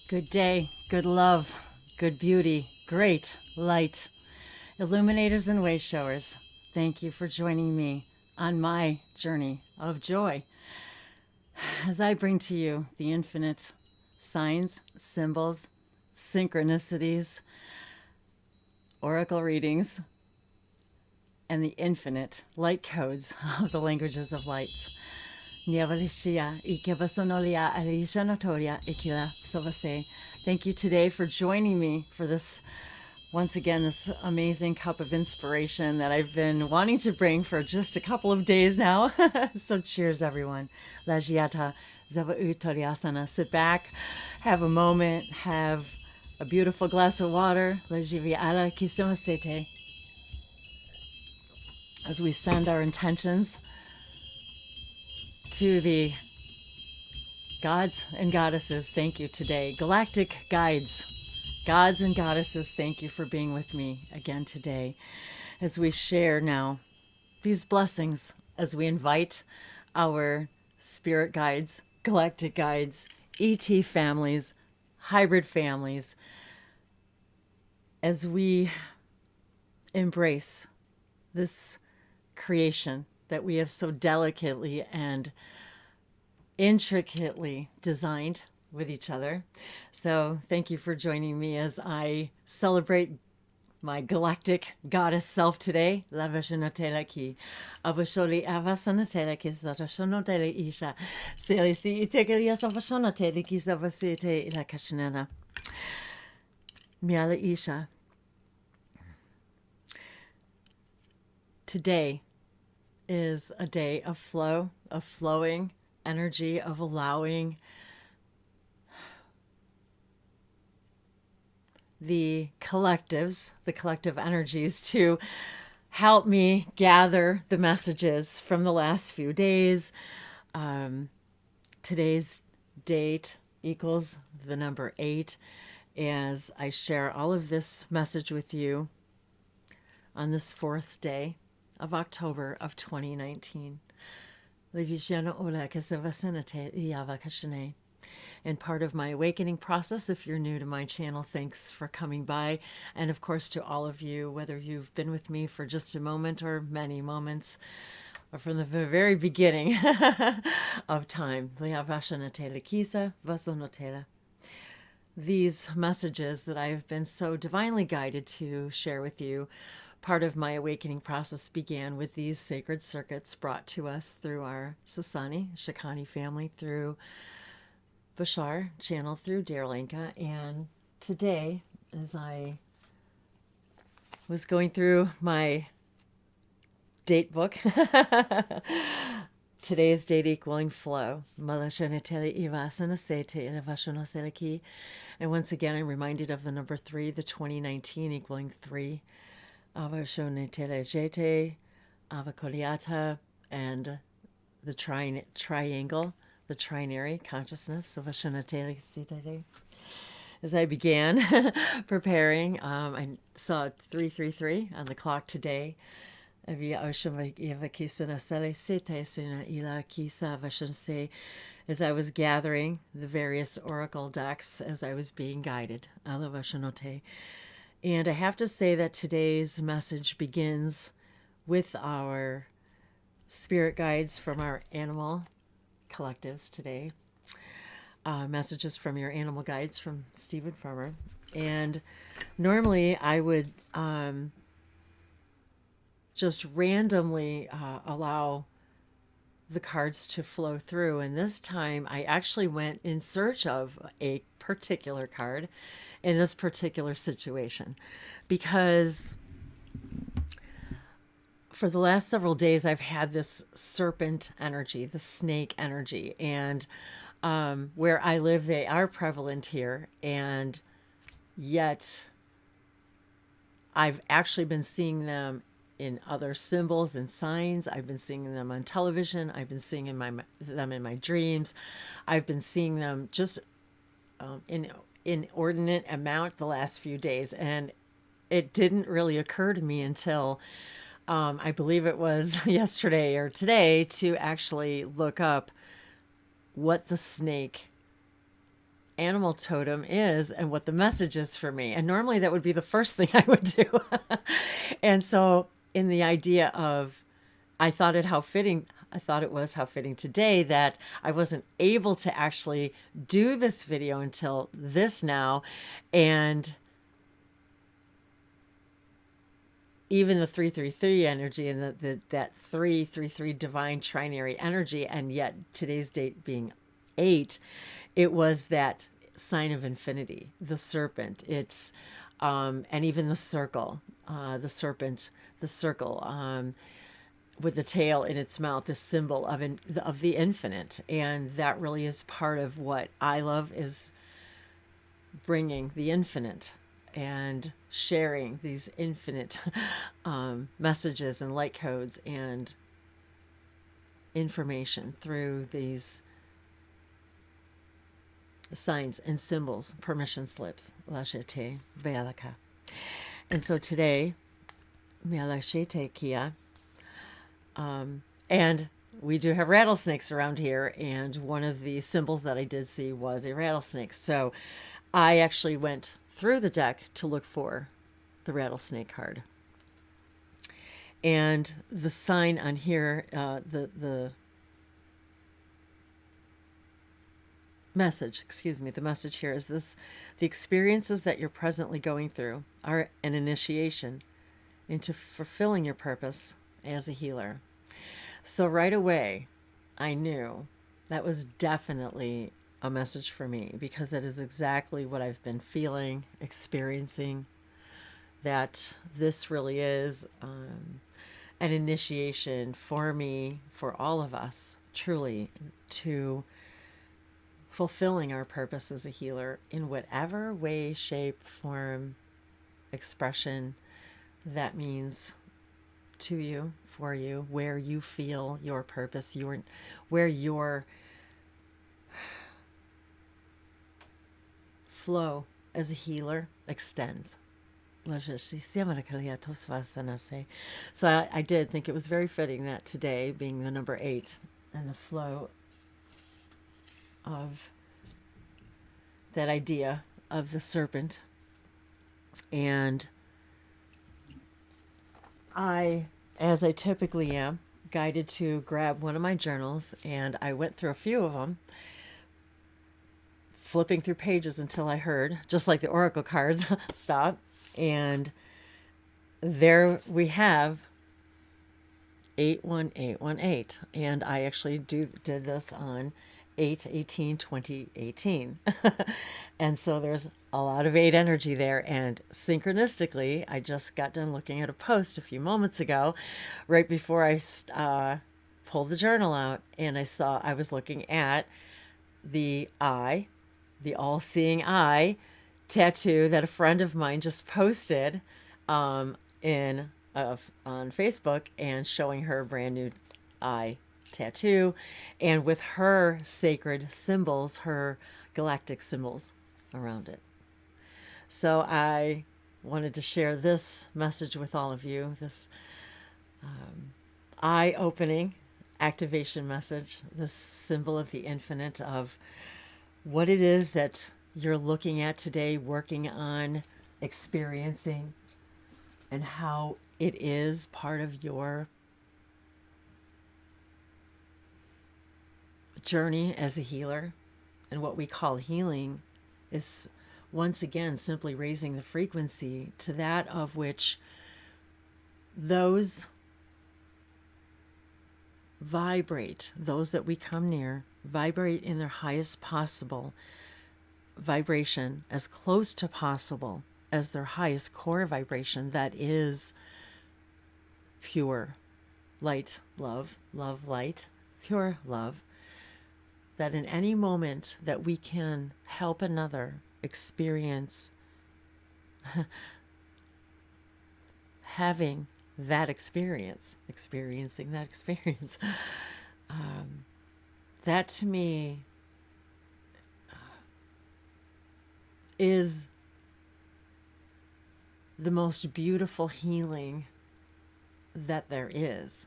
Good day, good love, good beauty, great light. Illuminators and way showers, thank you for joining me on my journey of joy as I bring to you the infinite signs, symbols, synchronicities, oracle readings, and the infinite light codes of the languages of lights. Thank you today for joining me for this, once again, this amazing cup of inspiration that I've been wanting to bring for just a couple of days now. So cheers, everyone. Lajiata Zava'u. Sit back, have a moment, have a beautiful glass of water. Lajiviala Kisamasete. As we send our intentions to the gods and goddesses, thank you today. Galactic guides, gods and goddesses, thank you for being with me again today as we share now these blessings, as we invite our spirit guides, galactic guides, ET families, hybrid families, as we embrace this creation that we have so delicately and intricately designed with each other. So thank you for joining me as I celebrate my galactic goddess self today. La Vashanatela ki. Avasholi avasanatela ki satashanotele isha. Selisi itekeli asavashonatele ki savasite ila kashanana. Miala isha. Today is a day of flow, of flowing energy, of allowing the collectives, the collective energies to help me gather the messages from the last few days. Today's date equals the number 8 as I share all of this message with you on this 4th day of October of 2019. And part of my awakening process, if you're new to my channel, thanks for coming by. And of course, to all of you, whether you've been with me for just a moment or many moments, or from the very beginning of time. These messages that I have been so divinely guided to share with you, part of my awakening process began with these sacred circuits brought to us through our Sasani, Shikani family, through Bashar channel, through Darlinka. And today, as I was going through my date book, today's date equaling flow. And once again, I'm reminded of the number 3, the 2019 equaling 3. Avakoliata, and the triangle, the trinary consciousness of Ascension. As I began preparing, I saw 333 on the clock today. As I was gathering the various oracle decks, as I was being guided. And I have to say that today's message begins with our spirit guides from our animal collectives today. Messages from your animal guides from Stephen Farmer. And normally I would just randomly allow the cards to flow through. And this time I actually went in search of a particular card in this particular situation, because for the last several days I've had this serpent energy, the snake energy, and where I live they are prevalent here, and yet I've actually been seeing them in other symbols and signs. I've been seeing them on television. I've been seeing them in my dreams. I've been seeing them just in inordinate amount the last few days, and it didn't really occur to me until I believe it was yesterday or today to actually look up what the snake animal totem is and what the message is for me. And normally that would be the first thing I would do. And so in the idea of, I thought it was how fitting today that I wasn't able to actually do this video until this now. And even the 333 energy and that 333 divine trinary energy, and yet today's date being 8, it was that sign of infinity, the serpent. It's and even the circle, the serpent, the circle, with the tail in its mouth, the symbol of the infinite. And that really is part of what I love, is bringing the infinite and sharing these infinite messages and light codes and information through these signs and symbols, permission slips, Lashete Bealaka. And so today, Mealashete Kia, and we do have rattlesnakes around here, and one of the symbols that I did see was a rattlesnake. So I actually went through the deck to look for the rattlesnake card. And the sign on here, the message here is this: the experiences that you're presently going through are an initiation into fulfilling your purpose as a healer. So right away, I knew that was definitely a message for me, because that is exactly what I've been feeling, experiencing, that this really is an initiation for me, for all of us, truly, to fulfilling our purpose as a healer in whatever way, shape, form, expression that means to you, for you, where you feel your purpose, where your flow as a healer extends. So I did think it was very fitting that today, being the number 8 and the flow of that idea of the serpent, and I, as I typically am, guided to grab one of my journals, and I went through a few of them, flipping through pages until I heard, just like the oracle cards, stop. And there we have 81818. And I actually did this on 8/18/2018. And so there's a lot of 8 energy there. And synchronistically, I just got done looking at a post a few moments ago, right before I pulled the journal out, and I was looking at the eye, the all-seeing eye tattoo that a friend of mine just posted on Facebook, and showing her brand new eye tattoo, and with her sacred symbols, her galactic symbols around it. So I wanted to share this message with all of you, this eye-opening activation message, this symbol of the infinite, of what it is that you're looking at today, working on, experiencing, and how it is part of your journey as a healer. And what we call healing is, once again, simply raising the frequency to that of which those vibrate, those that we come near, vibrate in their highest possible vibration, as close to possible as their highest core vibration, that is pure light, love, light, pure love. That in any moment that we can help another experience having that experience, experiencing that experience, that to me is the most beautiful healing that there is.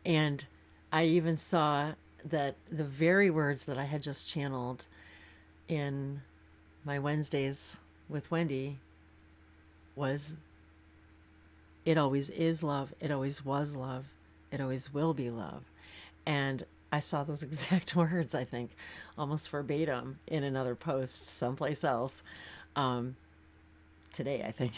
And I even saw that the very words that I had just channeled in my Wednesdays with Wendy was, it always is love, it always was love, it always will be love. And I saw those exact words, I think, almost verbatim in another post someplace else today, I think.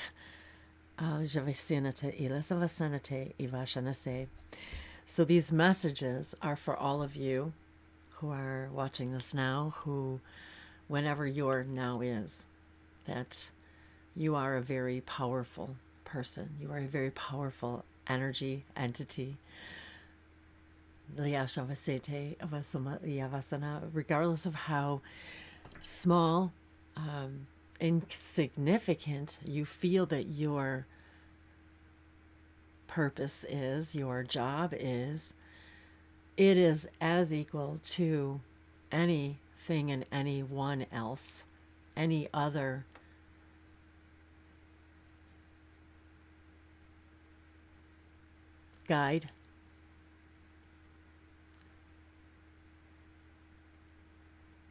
So these messages are for all of you who are watching this now, who, whenever your now is, that you are a very powerful person. You are a very powerful energy entity. Regardless of how small, insignificant you feel that your purpose is, your job is, it is as equal to anything and anyone else, any other guide.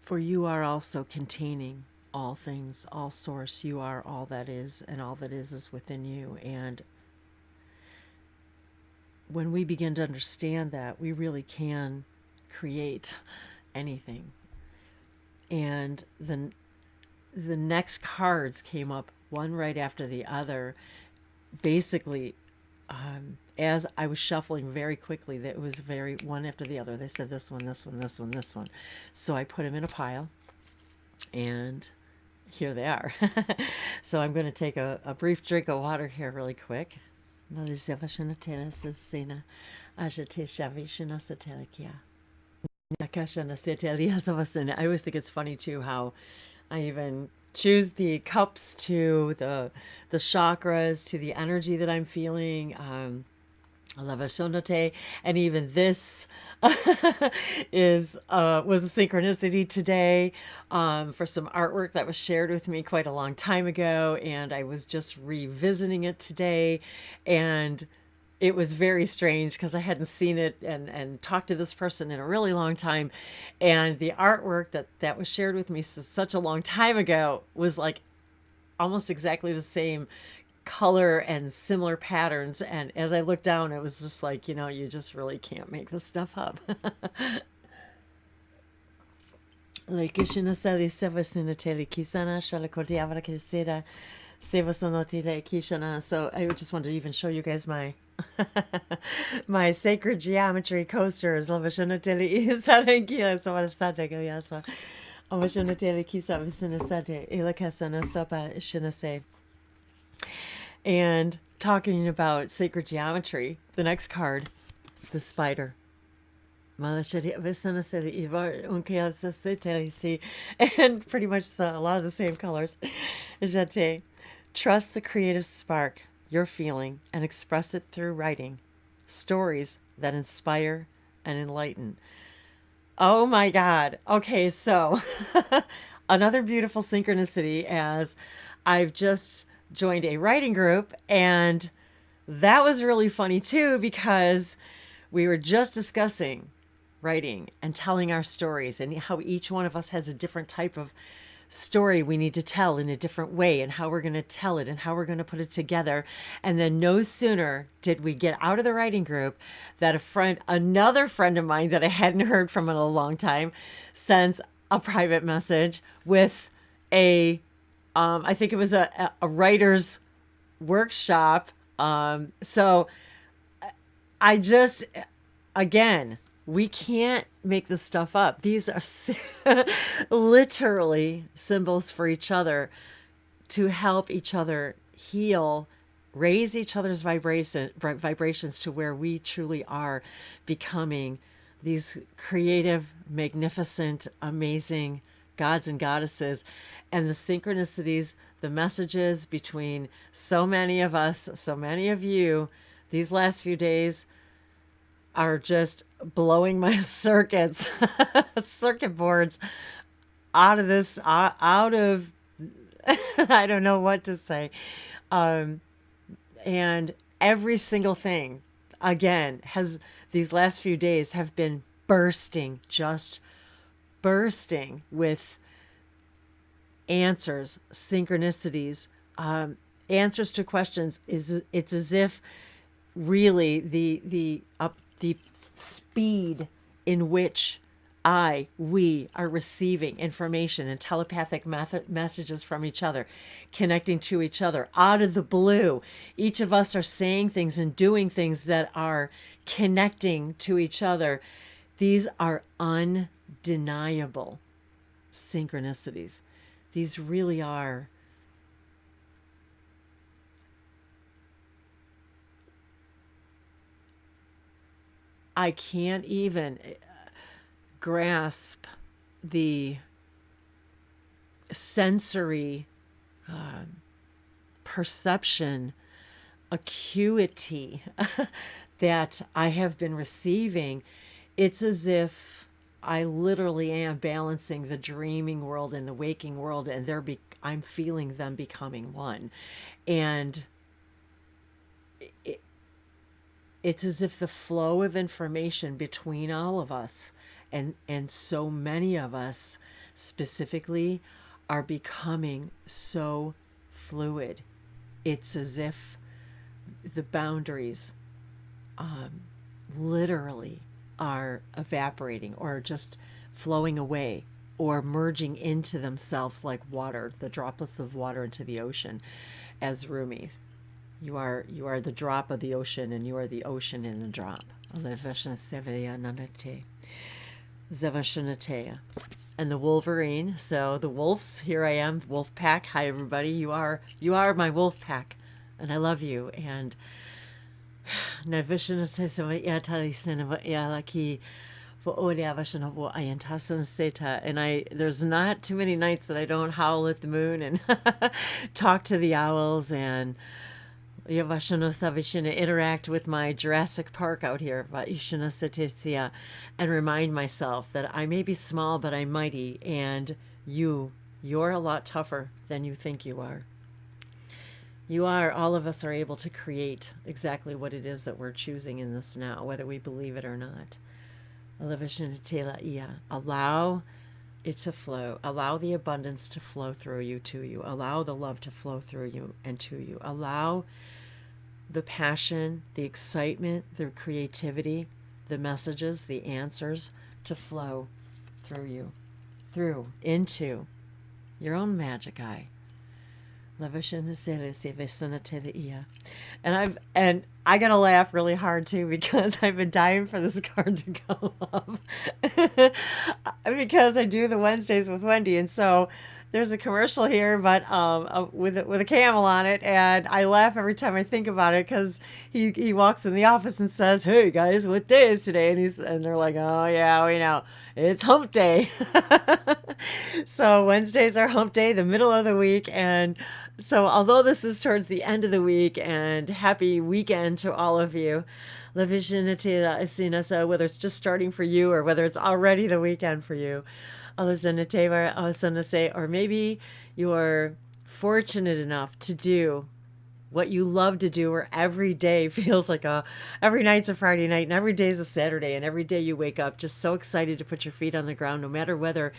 For you are also containing all things, all source. You are all that is, and all that is within you. And when we begin to understand that, we really can create anything. And the next cards came up one right after the other. Basically, as I was shuffling very quickly, that it was very one after the other. They said this one, this one, this one, this one. So I put them in a pile, and here they are. So I'm going to take a brief drink of water here really quick. I always think it's funny too how I even choose the cups to the chakras, to the energy that I'm feeling. And even this was a synchronicity today for some artwork that was shared with me quite a long time ago, and I was just revisiting it today, and it was very strange because I hadn't seen it and talked to this person in a really long time, and the artwork that was shared with me such a long time ago was like almost exactly the same color and similar patterns, and as I looked down, it was just like, you just really can't make this stuff up. So I just wanted to even show you guys my my sacred geometry coasters. And talking about sacred geometry, the next card, the spider. And pretty much a lot of the same colors. Trust the creative spark you're feeling and express it through writing. Stories that inspire and enlighten. Oh my God. Okay, so another beautiful synchronicity as I've just joined a writing group, and that was really funny too because we were just discussing writing and telling our stories and how each one of us has a different type of story we need to tell in a different way, and how we're going to tell it and how we're going to put it together. And then no sooner did we get out of the writing group that another friend of mine that I hadn't heard from in a long time sends a private message with I think it was a writer's workshop. So I just, again, we can't make this stuff up. These are literally symbols for each other to help each other heal, raise each other's vibrations to where we truly are becoming these creative, magnificent, amazing gods and goddesses. And the synchronicities, the messages between so many of us, so many of you, these last few days are just blowing my circuit boards out of I don't know what to say. And every single thing, again, these last few days have been just bursting with answers, synchronicities, answers to questions. It's as if really the speed in which we are receiving information and telepathic messages from each other, connecting to each other out of the blue. Each of us are saying things and doing things that are connecting to each other. These are undeniable synchronicities. These really are. I can't even grasp the sensory perception, acuity that I have been receiving. It's as if I literally am balancing the dreaming world and the waking world, and I'm feeling them becoming one. And it's as if the flow of information between all of us and so many of us specifically are becoming so fluid. It's as if the boundaries literally are evaporating or just flowing away or merging into themselves like water, the droplets of water into the ocean. As Rumi, you are the drop of the ocean, and you are the ocean in the drop. And the Wolverine. So the wolves, here I am, wolf pack. Hi everybody. You are my wolf pack, and I love you. And and there's not too many nights that I don't howl at the moon and talk to the owls and interact with my Jurassic Park out here, and remind myself that I may be small, but I'm mighty, and you're a lot tougher than you think you are. All of us are able to create exactly what it is that we're choosing in this now, whether we believe it or not. Allow it to flow. Allow the abundance to flow through you, to you. Allow the love to flow through you and to you. Allow the passion, the excitement, the creativity, the messages, the answers to flow through you, into your own magic eye. And I gotta laugh really hard too, because I've been dying for this card to come up because I do the Wednesdays with Wendy, and so there's a commercial here, but with a camel on it, and I laugh every time I think about it, because he walks in the office and says, "Hey guys, what day is today?" And they're like, "Oh yeah, we know, it's hump day." So Wednesdays are hump day, the middle of the week, and so although this is towards the end of the week, and happy weekend to all of you, so whether it's just starting for you or whether it's already the weekend for you, or maybe you're fortunate enough to do what you love to do, where every day feels like every night's a Friday night and every day's a Saturday, and every day you wake up just so excited to put your feet on the ground, no matter whether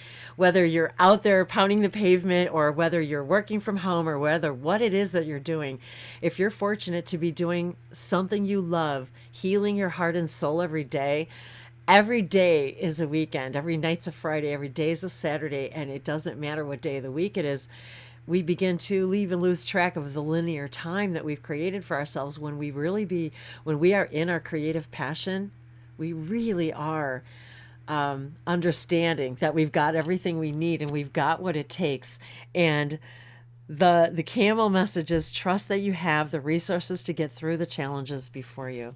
you're out there pounding the pavement or whether you're working from home or what it is that you're doing. If you're fortunate to be doing something you love, healing your heart and soul every day is a weekend. Every night's a Friday, every day is a Saturday, and it doesn't matter what day of the week it is. We begin to leave and lose track of the linear time that we've created for ourselves when we are in our creative passion. We really are understanding that we've got everything we need and we've got what it takes. And the camel message is, trust that you have the resources to get through the challenges before you.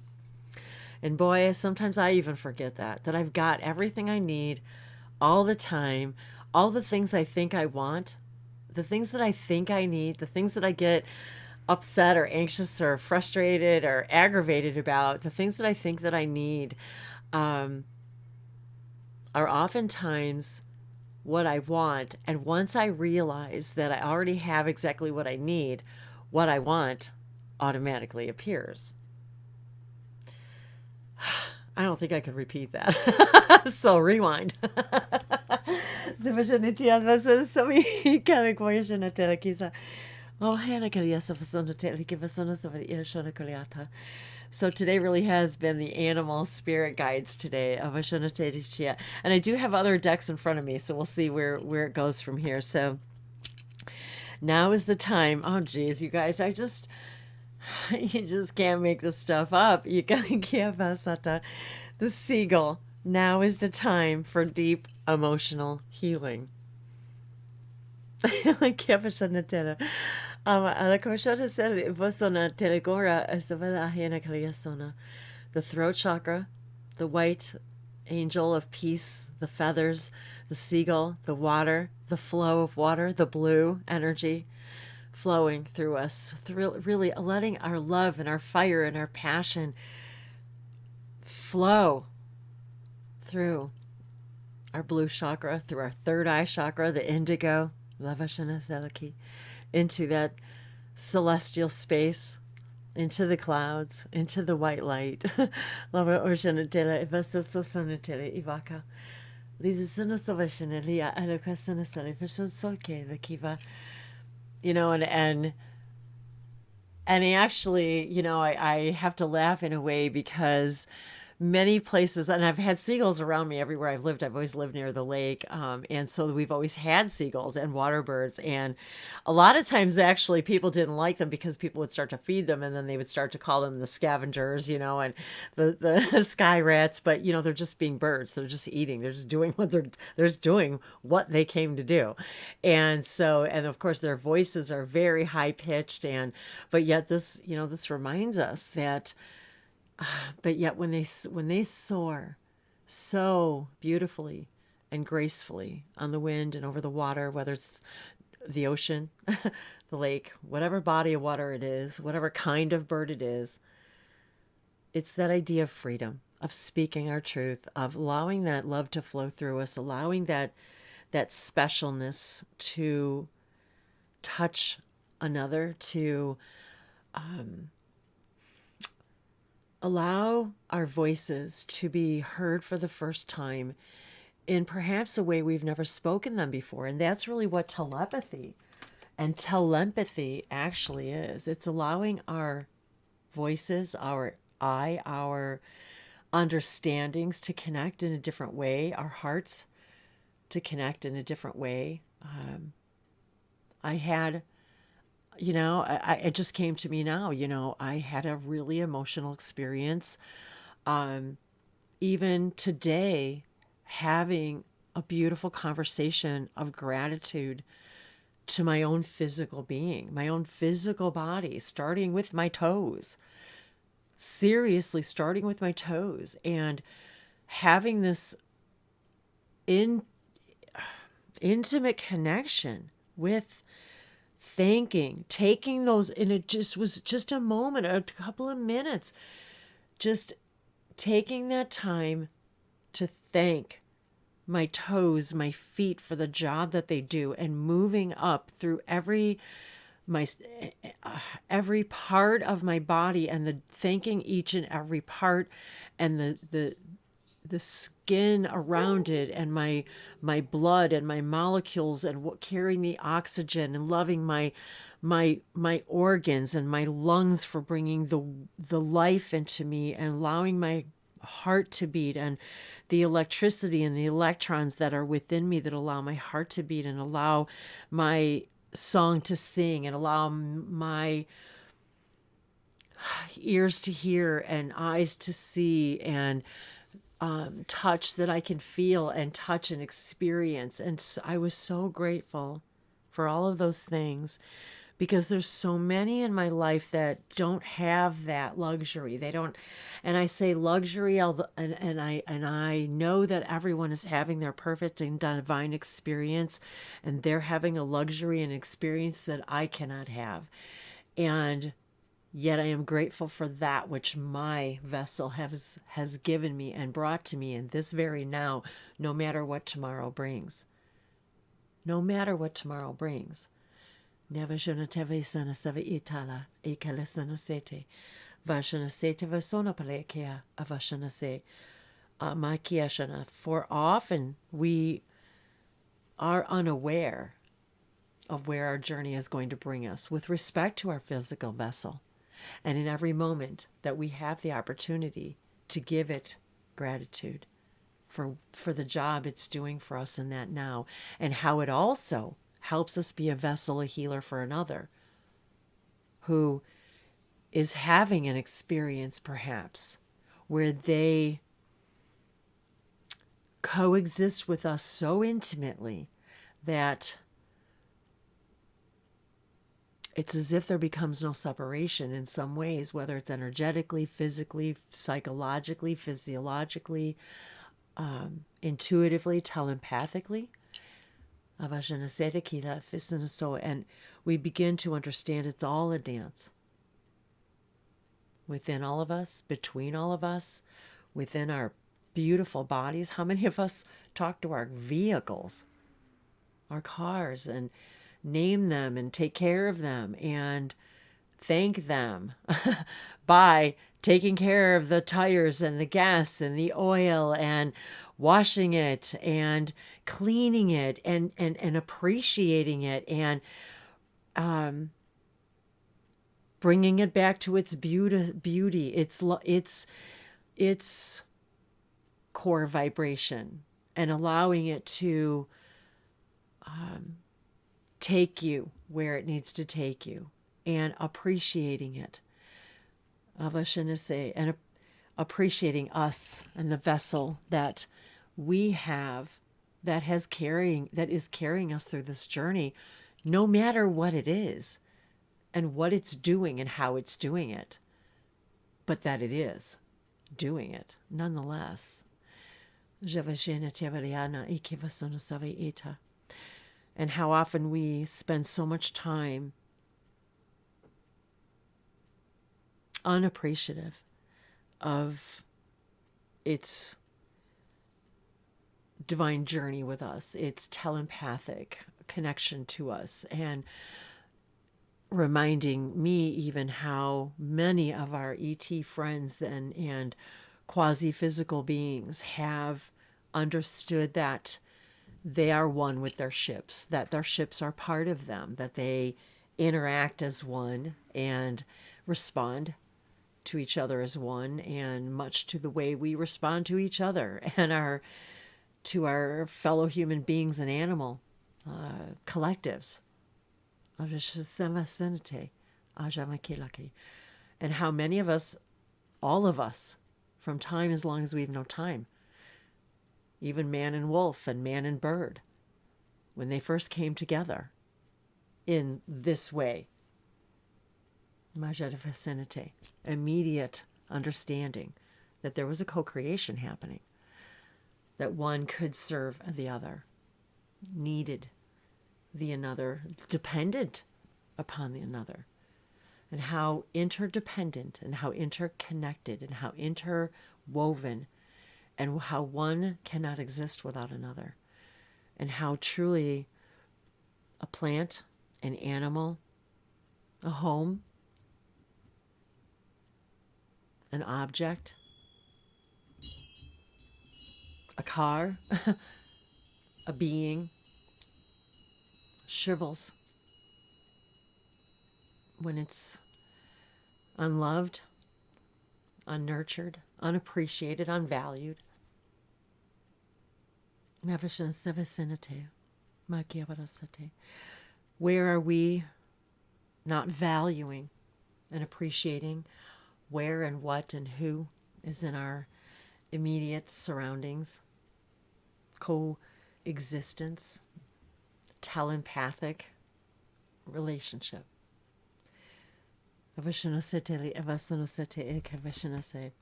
And boy, sometimes I even forget that I've got everything I need all the time, all the things I think I want, the things that I think I need, the things that I get upset or anxious or frustrated or aggravated about, the things that I think that I need, are oftentimes what I want. And once I realize that I already have exactly what I need, what I want automatically appears. I don't think I could repeat that. So rewind. Zivashanitia vasa sami California telekisa. Oh, Hannah Kaliasa Vasona Telekivasona Savia Shona Kaliata. So today really has been the animal spirit guides today of Ashona Tedichia. And I do have other decks in front of me, so we'll see where it goes from here. So now is the time. Oh geez, you guys, you just can't make this stuff up. You gotta give us the seagull. Now is the time for deep emotional healing. The throat chakra, the white angel of peace, the feathers, the seagull, the water, the flow of water, the blue energy flowing through us, really letting our love and our fire and our passion flow through our blue chakra, through our third eye chakra, the indigo, into that celestial space, into the clouds, into the white light. You know, and actually, you know, I have to laugh in a way because many places, and I've had seagulls around me everywhere I've lived. I've always lived near the lake. And so we've always had seagulls and water birds. And a lot of times, actually, people didn't like them because people would start to feed them and then they would start to call them the scavengers, you know, and the sky rats. But, you know, they're just being birds. They're just eating. They're just doing what they're just doing what they came to do. And so, and of course, their voices are very high pitched. But yet this, you know, this reminds us that, but yet when they soar so beautifully and gracefully on the wind and over the water, whether it's the ocean, the lake, whatever body of water it is, whatever kind of bird it is, it's that idea of freedom, of speaking our truth, of allowing that love to flow through us, allowing that specialness to touch another, to allow our voices to be heard for the first time in perhaps a way we've never spoken them before. And that's really what telepathy actually is. It's allowing our voices, our understandings to connect in a different way, our hearts to connect in a different way. It just came to me now, you know, I had a really emotional experience. Even today, having a beautiful conversation of gratitude to my own physical being, my own physical body, starting with my toes, seriously starting with my toes, and having this intimate connection with taking those, and it just was just a moment, a couple of minutes, just taking that time to thank my toes, my feet for the job that they do, and moving up through every part of my body, and thanking each and every part, and the skin around it, and my blood and my molecules, and carrying the oxygen, and loving my organs and my lungs for bringing the life into me, and allowing my heart to beat, and the electricity and the electrons that are within me that allow my heart to beat, and allow my song to sing, and allow my ears to hear and eyes to see, and touch that I can feel and touch and experience. And I was so grateful for all of those things, because there's so many in my life that don't have that luxury. They don't, and I say luxury, and I know that everyone is having their perfect and divine experience, and they're having a luxury and experience that I cannot have. And yet I am grateful for that which my vessel has given me and brought to me in this very now, no matter what tomorrow brings. No matter what tomorrow brings. Never teve sana save itala, ekale sana sete. Vashana sete vasona palekea, avashana se. Makiashana. For often we are unaware of where our journey is going to bring us with respect to our physical vessel. And in every moment that we have the opportunity to give it gratitude for the job it's doing for us in that now, and how it also helps us be a vessel, a healer for another who is having an experience perhaps where they coexist with us so intimately that it's as if there becomes no separation in some ways, whether it's energetically, physically, psychologically, physiologically, intuitively, telepathically. And we begin to understand it's all a dance. Within all of us, between all of us, within our beautiful bodies. How many of us talk to our vehicles, our cars, and name them and take care of them and thank them by taking care of the tires and the gas and the oil and washing it and cleaning it and appreciating it and bringing it back to its beauty, its core vibration, and allowing it to take you where it needs to take you, and appreciating it. And appreciating us and the vessel that we have that is carrying us through this journey, no matter what it is and what it's doing and how it's doing it, but that it is doing it nonetheless. And how often we spend so much time unappreciative of its divine journey with us, its telepathic connection to us, and reminding me even how many of our ET friends and quasi-physical beings have understood that they are one with their ships, that their ships are part of them, that they interact as one and respond to each other as one, and much to the way we respond to each other and to our fellow human beings and animal collectives. And how many of us, all of us, from time as long as we've known time, even man and wolf and man and bird, when they first came together in this way, immediate understanding that there was a co-creation happening, that one could serve the other, needed the another, dependent upon the another, and how interdependent and how interconnected and how interwoven, and how one cannot exist without another, and how truly a plant, an animal, a home, an object, a car, a being, shrivels when it's unloved, unnurtured, unappreciated, unvalued. Where are we not valuing and appreciating where and what and who is in our immediate surroundings, coexistence, telepathic relationship?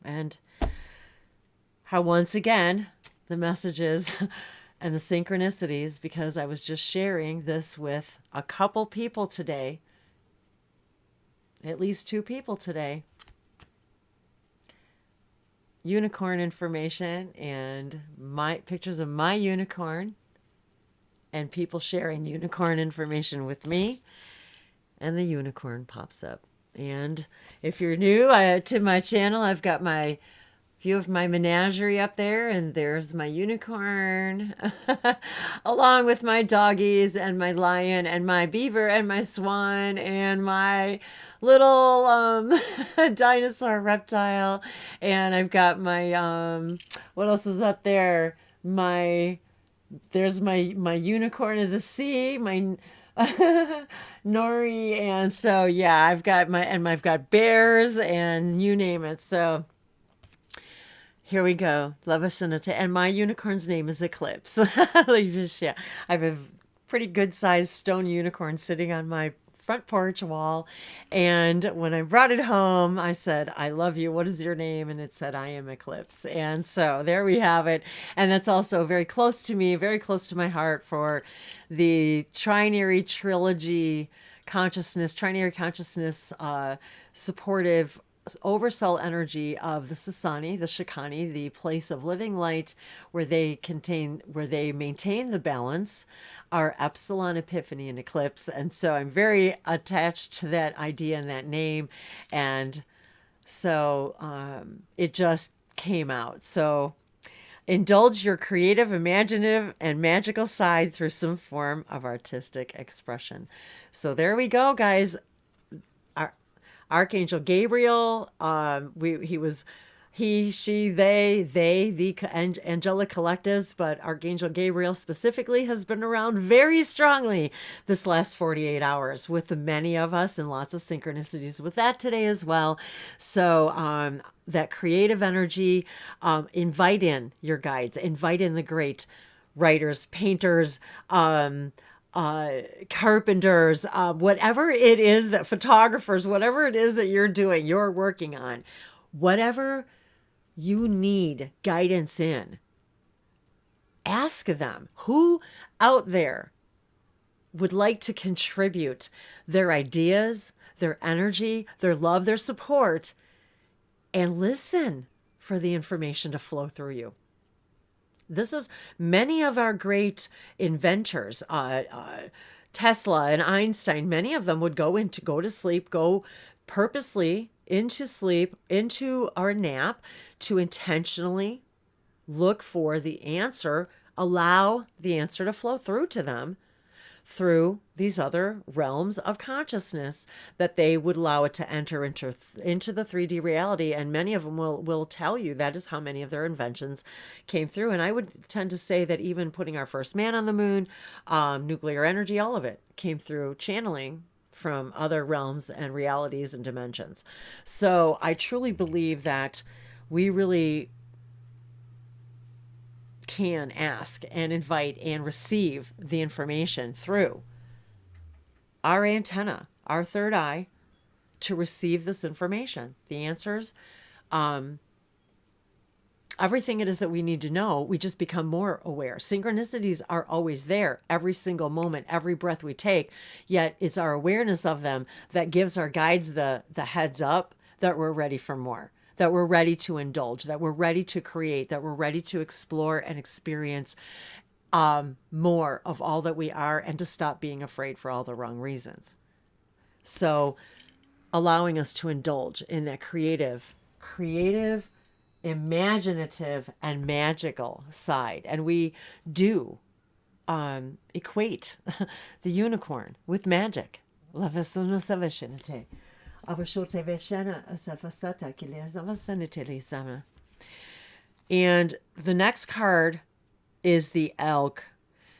And how once again the messages and the synchronicities, because I was just sharing this with a couple people today, at least 2 people today, unicorn information and my pictures of my unicorn, and people sharing unicorn information with me, and the unicorn pops up. And if you're new to my channel, I've got my view of my menagerie up there, and there's my unicorn, along with my doggies and my lion and my beaver and my swan and my little dinosaur reptile. And I've got my what else is up there? My there's my unicorn of the sea, my nori, and so yeah, I've got bears and you name it. So here we go. Lavashanate. And my unicorn's name is Eclipse. Yeah. I have a pretty good sized stone unicorn sitting on my front porch wall. And when I brought it home, I said, I love you. What is your name? And it said, I am Eclipse. And so there we have it. And that's also very close to me, very close to my heart for the trinary trilogy consciousness, trinary consciousness, supportive oversoul energy of the Sasani, the Shikani, the place of living light, where they maintain the balance, are Epsilon, Epiphany, and Eclipse. And so I'm very attached to that idea and that name. And so it just came out. So indulge your creative, imaginative, and magical side through some form of artistic expression. So there we go, guys. Archangel Gabriel, he, she, they, the angelic collectives, but Archangel Gabriel specifically has been around very strongly this last 48 hours with the many of us, and lots of synchronicities with that today as well. So that creative energy, invite in your guides, invite in the great writers, painters, carpenters, whatever it is that photographers, whatever it is that you're doing, you're working on, whatever you need guidance in, ask them who out there would like to contribute their ideas, their energy, their love, their support, and listen for the information to flow through you. This is many of our great inventors, Tesla and Einstein. Many of them would go to sleep, go purposely into sleep, into our nap, to intentionally look for the answer, allow the answer to flow through to them through these other realms of consciousness, that they would allow it to enter into the 3D reality. And many of them will tell you that is how many of their inventions came through. And I would tend to say that even putting our first man on the moon, nuclear energy, all of it came through channeling from other realms and realities and dimensions. So I truly believe that we really can ask and invite and receive the information through our antenna, our third eye, to receive this information, the answers, everything it is that we need to know. We just become more aware. Synchronicities are always there every single moment, every breath we take, yet it's our awareness of them that gives our guides the heads up that we're ready for more, that we're ready to indulge, that we're ready to create, that we're ready to explore and experience more of all that we are, and to stop being afraid for all the wrong reasons. So allowing us to indulge in that creative, imaginative, and magical side. And we do equate the unicorn with magic. And the next card is the elk.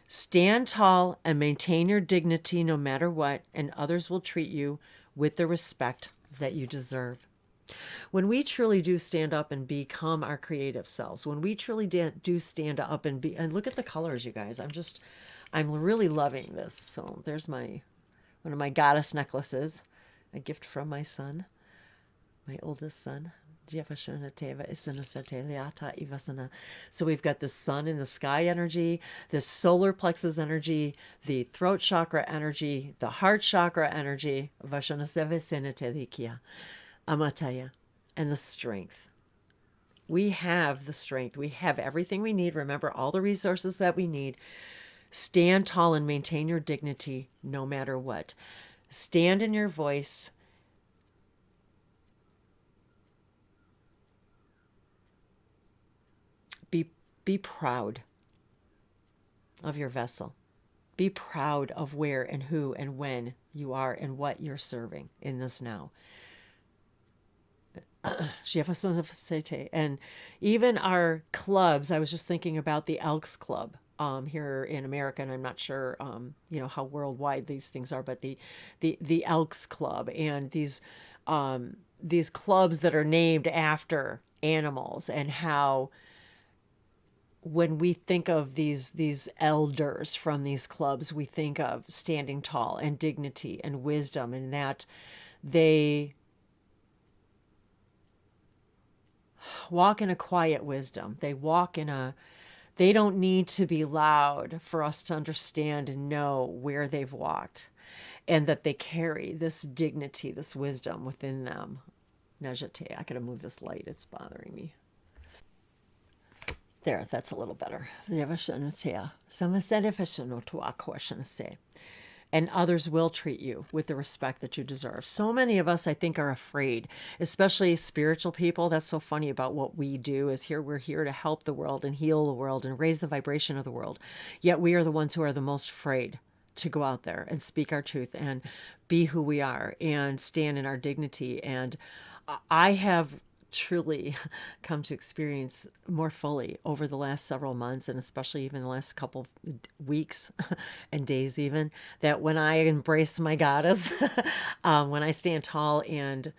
Stand tall and maintain your dignity no matter what, and others will treat you with the respect that you deserve. When we truly do stand up and become our creative selves, when we truly do stand up and look at the colors, you guys, I'm really loving this. So there's one of my goddess necklaces, a gift from my son, my oldest son. So we've got the sun in the sky energy, the solar plexus energy, the throat chakra energy, the heart chakra energy, Amataya, and the strength. We have the strength. We have everything we need. Remember all the resources that we need. Stand tall and maintain your dignity no matter what. Stand in your voice. Be proud of your vessel. Be proud of where and who and when you are and what you're serving in this now. And even our clubs, I was just thinking about the Elks Club here in America, and I'm not sure, how worldwide these things are, but the Elks Club and these clubs that are named after animals, and how when we think of these elders from these clubs, we think of standing tall and dignity and wisdom, and that they walk in a quiet wisdom. They don't need to be loud for us to understand and know where they've walked, and that they carry this dignity, this wisdom within them. Najate, I gotta move this light, it's bothering me. There, that's a little better. And others will treat you with the respect that you deserve. So many of us, I think, are afraid, especially spiritual people. That's so funny about what we do is we're here to help the world and heal the world and raise the vibration of the world. Yet we are the ones who are the most afraid to go out there and speak our truth and be who we are and stand in our dignity. And I have truly come to experience more fully over the last several months, and especially even the last couple weeks and days even, that when I embrace my goddess, when I stand tall and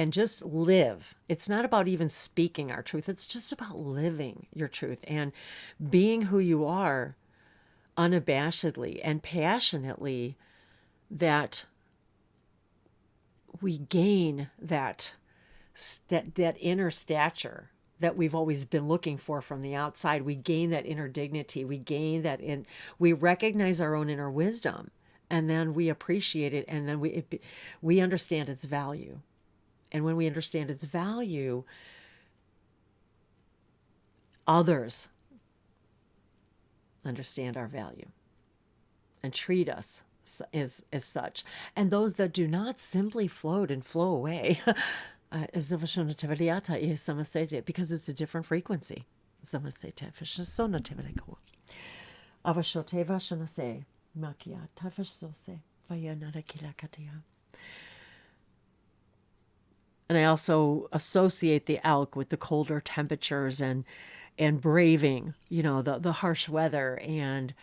just live, it's not about even speaking our truth, it's just about living your truth and being who you are unabashedly and passionately, that we gain that inner stature that we've always been looking for from the outside. We gain that inner dignity. We gain that we recognize our own inner wisdom, and then we appreciate it, and then we understand its value. And when we understand its value, others understand our value and treat us as such. And those that do not simply float and flow away. Because it's a different frequency. And I also associate the elk with the colder temperatures and braving, the harsh weather, and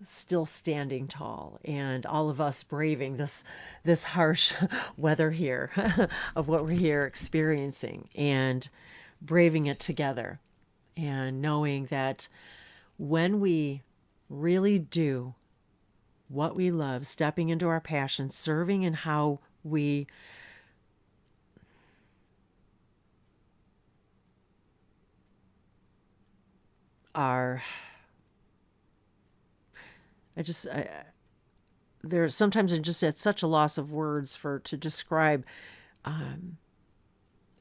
still standing tall, and all of us braving this harsh weather here of what we're here experiencing, and braving it together, and knowing that when we really do what we love, stepping into our passion, serving in how we are, there's sometimes I'm just at such a loss of words to describe.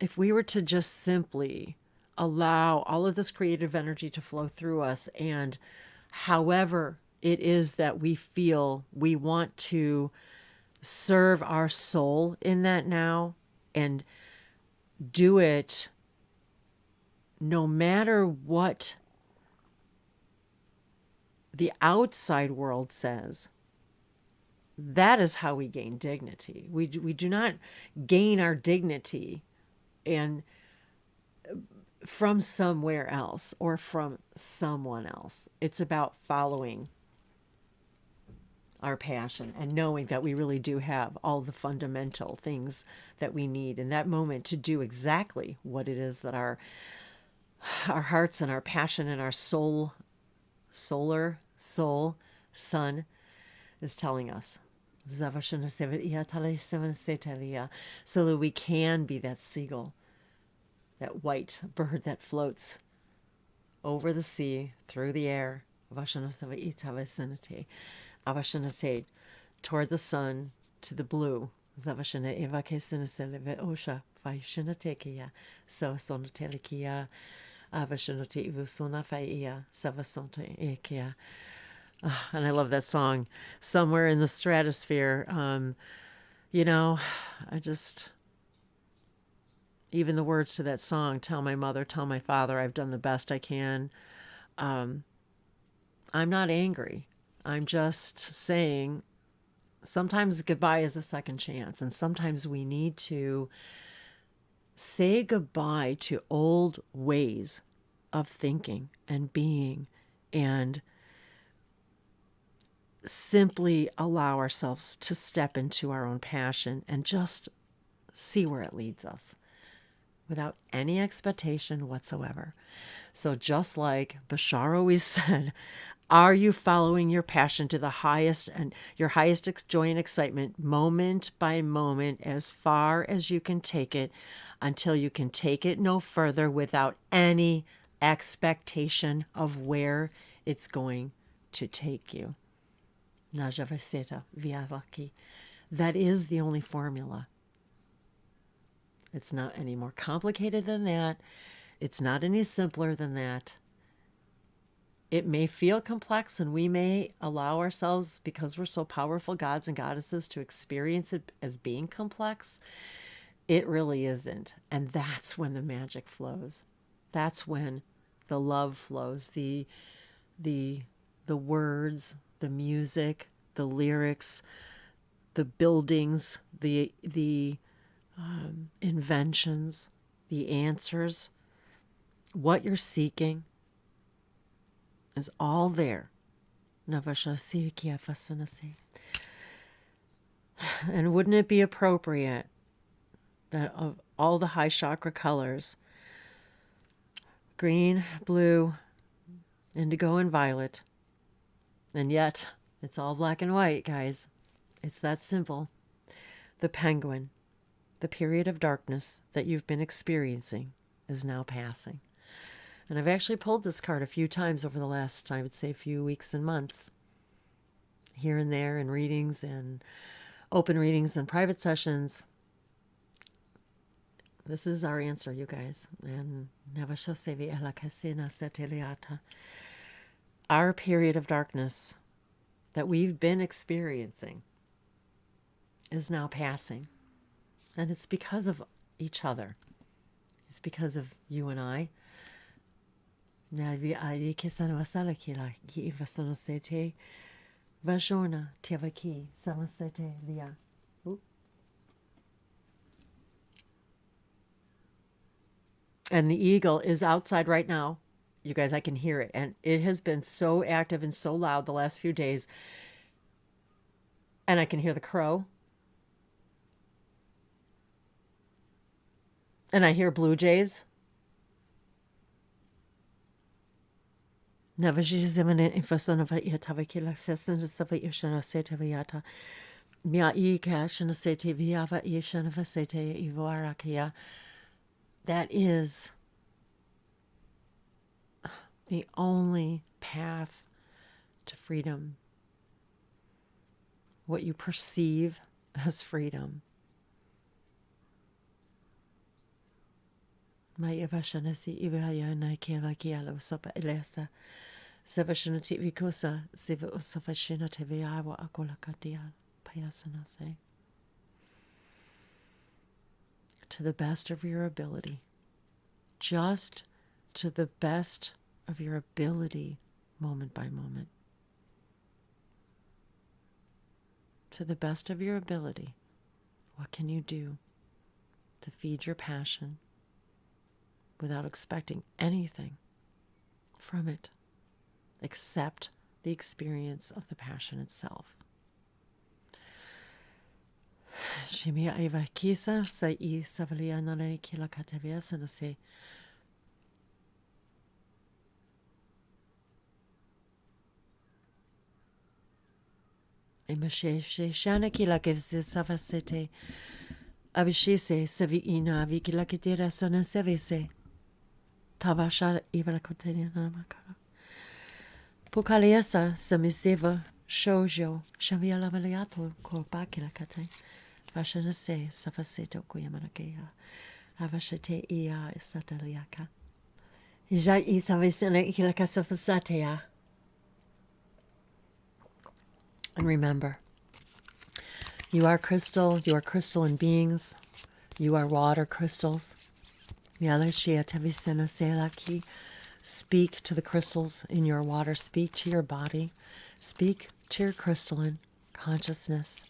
If we were to just simply allow all of this creative energy to flow through us, and however it is that we feel we want to serve our soul in that now, and do it no matter what the outside world says, that is how we gain dignity. We do not gain our dignity from somewhere else or from someone else. It's about following our passion and knowing that we really do have all the fundamental things that we need in that moment to do exactly what it is that our hearts and our passion and our soul sun is telling us, so that we can be that seagull, that white bird that floats over the sea, through the air, toward the sun, to the blue. And I love that song, Somewhere in the Stratosphere. even the words to that song, tell my mother, tell my father, I've done the best I can. I'm not angry. I'm just saying sometimes goodbye is a second chance. And sometimes we need to say goodbye to old ways of thinking and being, and simply allow ourselves to step into our own passion and just see where it leads us without any expectation whatsoever. So just like Bashar always said, are you following your passion to the highest and your highest joy and excitement, moment by moment, as far as you can take it, until you can take it no further without any expectation of where it's going to take you? That is the only formula. It's not any more complicated than that. It's not any simpler than that. It may feel complex, and we may allow ourselves, because we're so powerful gods and goddesses, to experience it as being complex. It really isn't. And that's when the magic flows. That's when the love flows, the words, the music, the lyrics, the buildings, the inventions, the answers, what you're seeking is all there. And wouldn't it be appropriate that of all the high chakra colors, green, blue, indigo, and violet, and yet it's all black and white, guys. It's that simple. The penguin, the period of darkness that you've been experiencing, is now passing. And I've actually pulled this card a few times over the last, I would say, few weeks and months, here and there, in readings and open readings and private sessions. This is our answer, you guys. And our period of darkness that we've been experiencing is now passing. And it's because of each other. It's because of you and I. And the eagle is outside right now. You guys, I can hear it. And it has been so active and so loud the last few days. And I can hear the crow. And I hear blue jays. And that is the only path to freedom. What you perceive as freedom. To the best of your ability. Just to the best of your ability, moment by moment. To the best of your ability, what can you do to feed your passion without expecting anything from it except the experience of the passion itself? Shimia Eva Kisa Sai Savalia Nane Kila Katavias and say Shana Kila gives this Savasete Abishise Saviina Vikila Kitira Sana Sevise Tavasha Eva Cotina Namakara Pukaliasa Samiseva Shoujo Shavia Lavaliato Korbakila Kate Vashanase Savaseto Kuyamanakea Avashate Ia Sataliaka Ija Isavisana Kilakasafasatea. And remember, you are crystal in beings, you are water crystals, Speak to the crystals in your water. Speak to your body. Speak to your crystalline consciousness.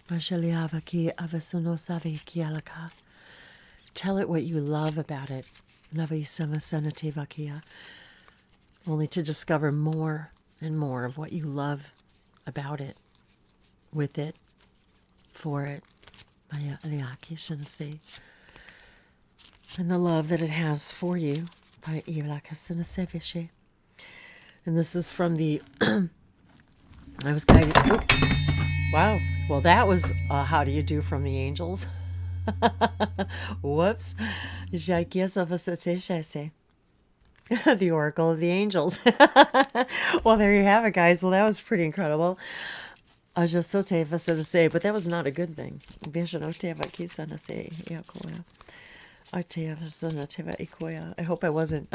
Tell it what you love about it. Only to discover more and more of what you love about it, with it, for it. And the love that it has for you. And this is from the I was guided. Oh, wow. Well, that was how do you do from the angels? Whoops. The Oracle of the Angels. Well, there you have it, guys. Well, that was pretty incredible. But that was not a good thing. I hope I wasn't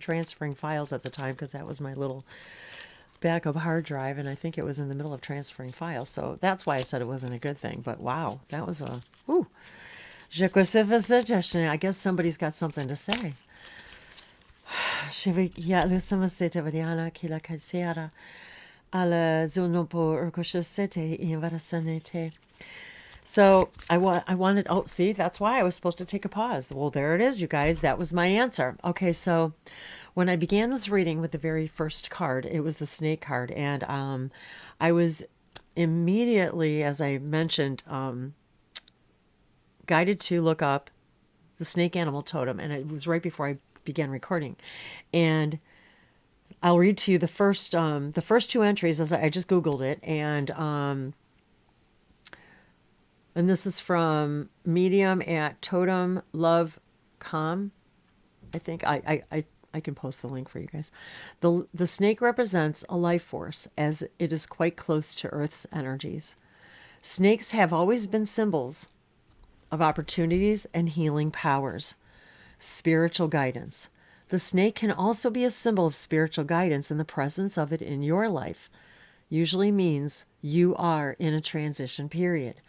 transferring files at the time, because that was my little backup hard drive, and I think it was in the middle of transferring files. So that's why I said it wasn't a good thing. But wow, that was a whew. I guess somebody's got something to say. So I wanted, oh, see, that's why I was supposed to take a pause. Well, there it is, you guys. That was my answer. Okay, so when I began this reading with the very first card, it was the snake card. And I was immediately, as I mentioned, guided to look up the snake animal totem. And it was right before I began recording. And I'll read to you the first two entries, as I just Googled it. And this is from Medium at Totem Love Com. I think I can post the link for you guys. The snake represents a life force, as it is quite close to Earth's energies. Snakes have always been symbols of opportunities and healing powers, spiritual guidance. The snake can also be a symbol of spiritual guidance, and the presence of it in your life usually means you are in a transition period.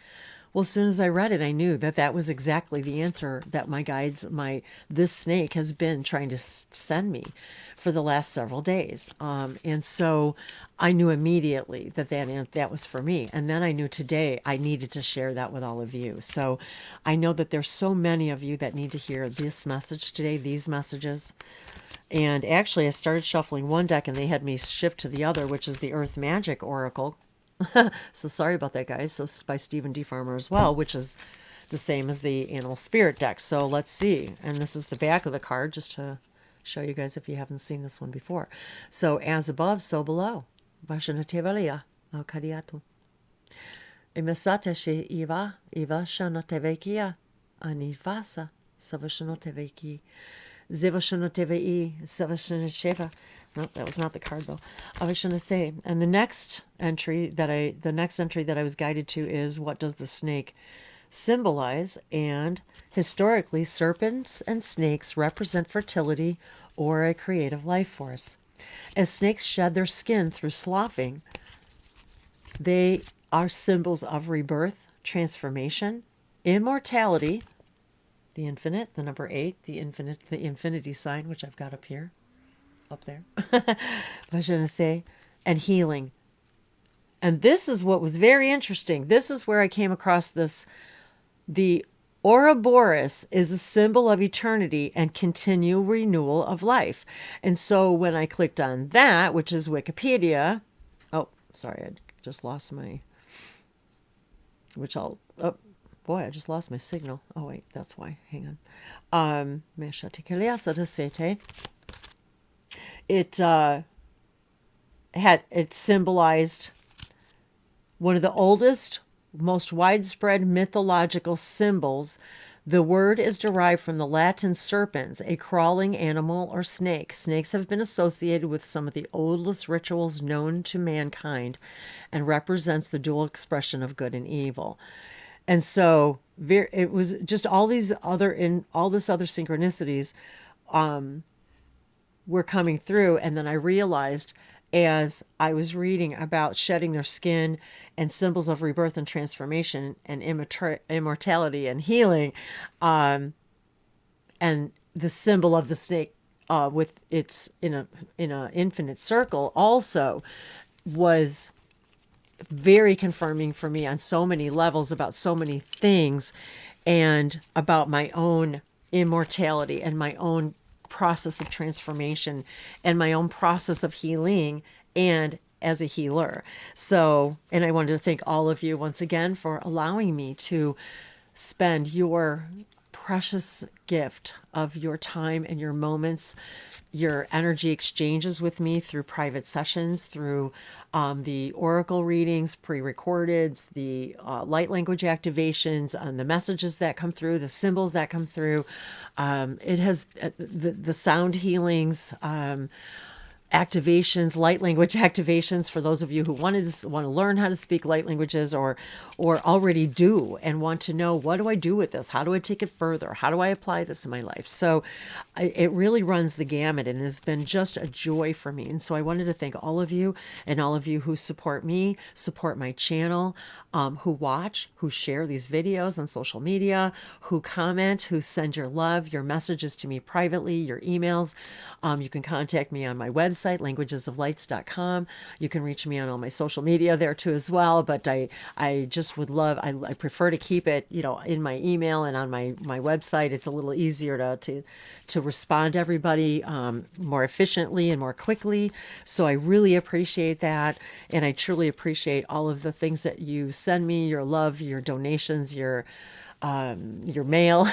Well, as soon as I read it, I knew that that was exactly the answer that my guides, this snake has been trying to send me for the last several days. And so I knew immediately that was for me. And then I knew today I needed to share that with all of you. So I know that there's so many of you that need to hear this message today, these messages. And actually, I started shuffling one deck, and they had me shift to the other, which is the Earth Magic Oracle. So sorry about that, guys. So it's by Stephen D. Farmer as well, which is the same as the Animal Spirit deck. So let's see. And this is the back of the card, just to show you guys if you haven't seen this one before. So as above, so below. Vashanatevalia al-Kadiatu. Imesate iva shanotevekia anivasa savashanoteveki. Zivashanotevei savashanasheva. No, that was not the card though. Avashanase. And the next entry that I was guided to is, what does the snake symbolize? And historically, serpents and snakes represent fertility or a creative life force. As snakes shed their skin through sloughing, they are symbols of rebirth, transformation, immortality, the infinite, the number 8, the infinity sign, which I've got up here. Up there, and healing. And this is what was very interesting. This is where I came across this. The Ouroboros is a symbol of eternity and continual renewal of life. And so when I clicked on that, which is Wikipedia, oh, sorry, I just lost my, oh boy, I just lost my signal. Oh wait, that's why. Hang on. It symbolized one of the oldest, most widespread mythological symbols. The word is derived from the Latin serpens, a crawling animal or snake. Snakes have been associated with some of the oldest rituals known to mankind, and represents the dual expression of good and evil. And so it was just all this other synchronicities were coming through. And then I realized, as I was reading about shedding their skin and symbols of rebirth and transformation and immortality and healing, and the symbol of the snake with its in a infinite circle also was very confirming for me on so many levels about so many things, and about my own immortality and my own process of transformation and my own process of healing and as a healer. So, and I wanted to thank all of you once again for allowing me to spend your precious gift of your time and your moments, your energy exchanges with me through private sessions, through the oracle readings, pre-recorded, the light language activations, and the messages that come through, the symbols that come through. It has the sound healings. Activations, light language activations for those of you who want to learn how to speak light languages, or already do and want to know, what do I do with this? How do I take it further? How do I apply this in my life? So it really runs the gamut, and it's been just a joy for me. And so I wanted to thank all of you, and all of you who support me, support my channel, who watch, who share these videos on social media, who comment, who send your love, your messages to me privately, your emails. You can contact me on my website, languagesoflights.com. You can reach me on all my social media there too as well. But I just would love, I prefer to keep it, in my email and on my website. It's a little easier to respond to everybody more efficiently and more quickly. So I really appreciate that. And I truly appreciate all of the things that you send me, your love, your donations, your mail.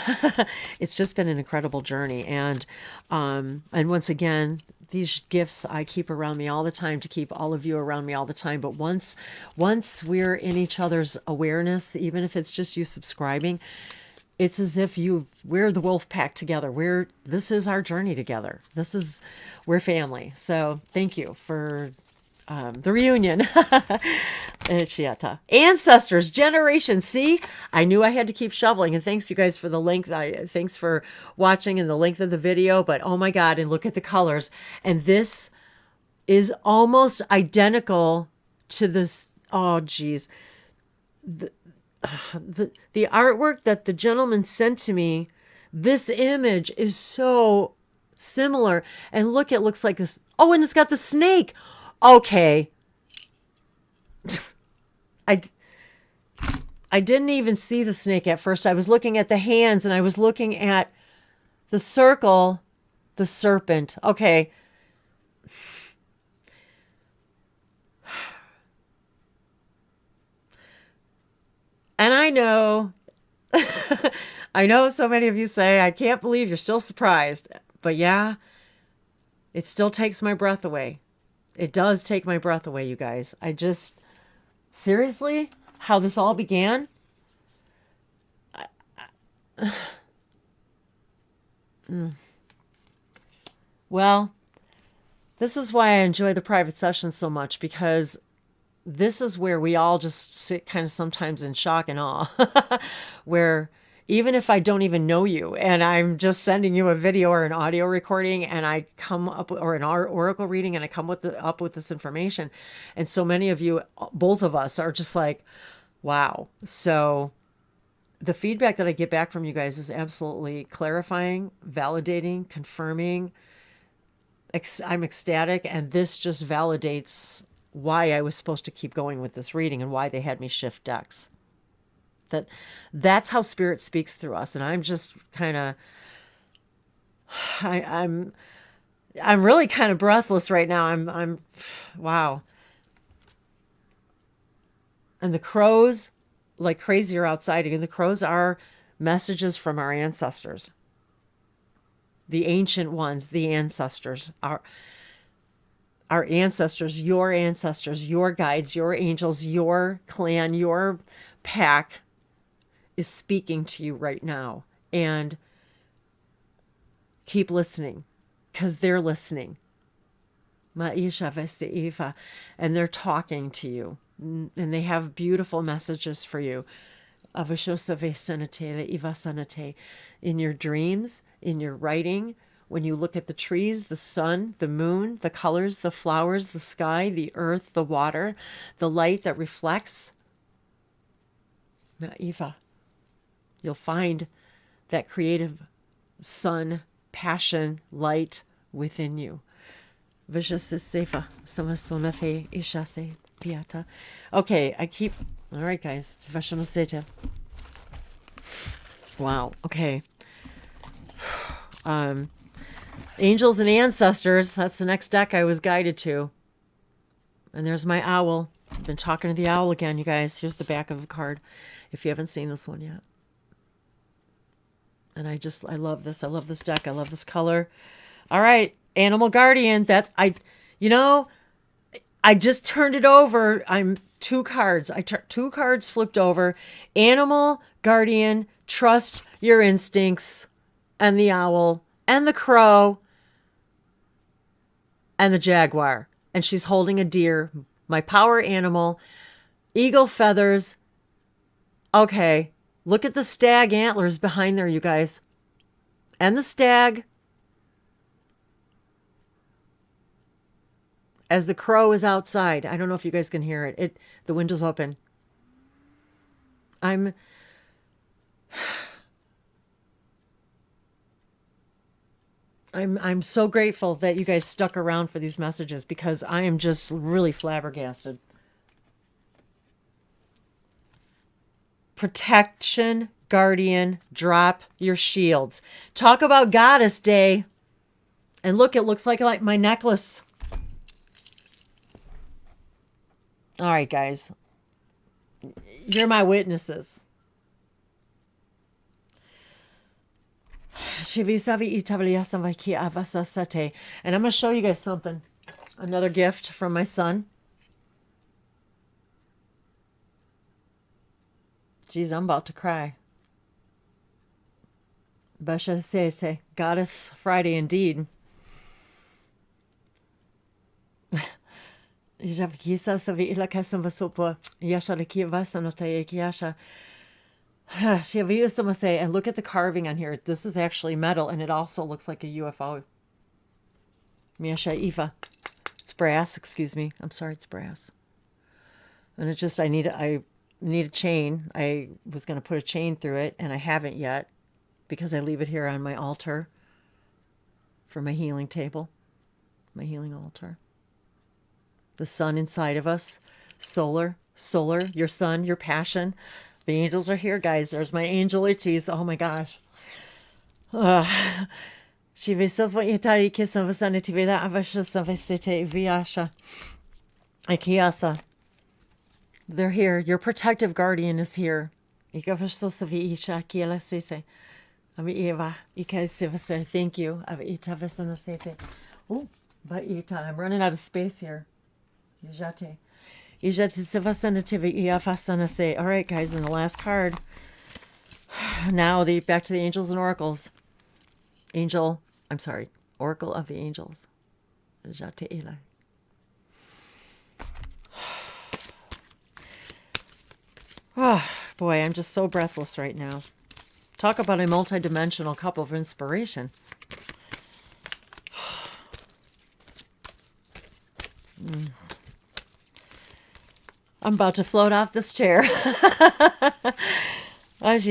It's just been an incredible journey. And once again, these gifts I keep around me all the time, to keep all of you around me all the time. But once we're in each other's awareness, even if it's just you subscribing, it's as if we're the wolf pack together. This is our journey together. We're family. So thank you for the reunion. Ancestors, generations. See, I knew I had to keep shoveling. And thanks you guys for the length. Thanks for watching and the length of the video. But oh my God, and look at the colors. And this is almost identical to this. Oh geez. The artwork that the gentleman sent to me, this image is so similar. And look, it looks like this. Oh, and it's got the snake. Okay. I didn't even see the snake at first. I was looking at the hands, and I was looking at the circle, the serpent. Okay. And I know, I know so many of you say, I can't believe you're still surprised. But yeah, it still takes my breath away. It does take my breath away, you guys. Seriously, how this all began? Well, this is why I enjoy the private sessions so much, because this is where we all just sit kind of sometimes in shock and awe, where even if I don't even know you and I'm just sending you a video or an audio recording, and I come up, or an oracle reading, and I come up with this information. And so many of you, both of us, are just like, wow. So the feedback that I get back from you guys is absolutely clarifying, validating, confirming. I'm ecstatic. And this just validates why I was supposed to keep going with this reading, and why they had me shift decks. That's how spirit speaks through us. And I'm just kind of, I'm really kind of breathless right now. I'm wow. And the crows, like crazy, are outside. And the crows are messages from our ancestors, the ancient ones, the ancestors, our ancestors, your guides, your angels, your clan, your pack is speaking to you right now. And keep listening, because they're listening. And they're talking to you, and they have beautiful messages for you. In your dreams, in your writing, when you look at the trees, the sun, the moon, the colors, the flowers, the sky, the earth, the water, the light that reflects, you'll find that creative sun, passion, light within you. Okay, all right, guys. Wow, okay. Angels and Ancestors, that's the next deck I was guided to. And there's my owl. I've been talking to the owl again, you guys. Here's the back of the card, if you haven't seen this one yet. And I love this. I love this deck. I love this color. All right, Animal Guardian. I just turned it over. I'm 2 cards. 2 cards flipped over. Animal Guardian, trust your instincts, and the owl, and the crow, and the jaguar. And she's holding a deer, my power animal, eagle feathers. Okay, look at the stag antlers behind there, you guys. And the stag. As the crow is outside. I don't know if you guys can hear it. The window's open. I'm so grateful that you guys stuck around for these messages, because I am just really flabbergasted. Protection, guardian, drop your shields. Talk about Goddess Day. And look, it looks like my necklace. All right, guys. You're my witnesses. And I'm going to show you guys something. Another gift from my son. Geez, I'm about to cry. Goddess Friday indeed. And look at the carving on here. This is actually metal, and it also looks like a UFO. It's brass, excuse me. I'm sorry, it's brass. And it's just, I need a chain. I was going to put a chain through it, and I haven't yet, because I leave it here on my altar for my healing table, my healing altar. The sun inside of us, solar, your sun, your passion. The angels are here, guys. There's my angel itchies. Oh my gosh. They're here. Your protective guardian is here. Thank you. Oh, I'm running out of space here. All right, guys, and the last card. Now back to the angels and oracles. Oracle of the angels. Oh, boy, I'm just so breathless right now. Talk about a multidimensional cup of inspiration. I'm about to float off this chair. And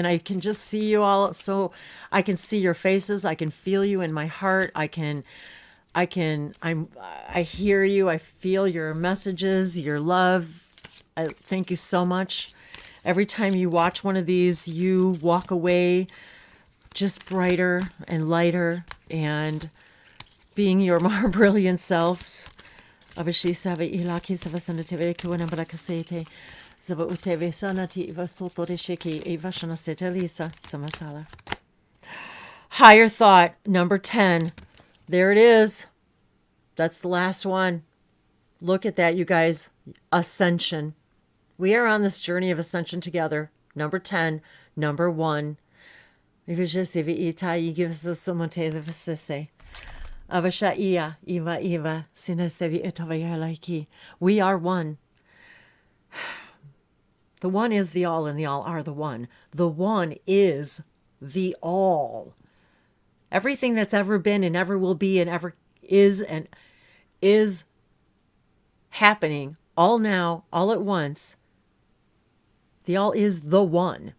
I can just see you all. So I can see your faces. I can feel you in my heart. I hear you. I feel your messages, your love. I thank you so much. Every time you watch one of these, you walk away just brighter and lighter and being your more brilliant selves. Higher thought, number 10. There it is. That's the last one. Look at that, you guys. Ascension. We are on this journey of ascension together. Number 10, number 1. We are one. The one is the all, and the all are the one. The one is the all. Everything that's ever been and ever will be and ever is happening all now, all at once. The all is the one.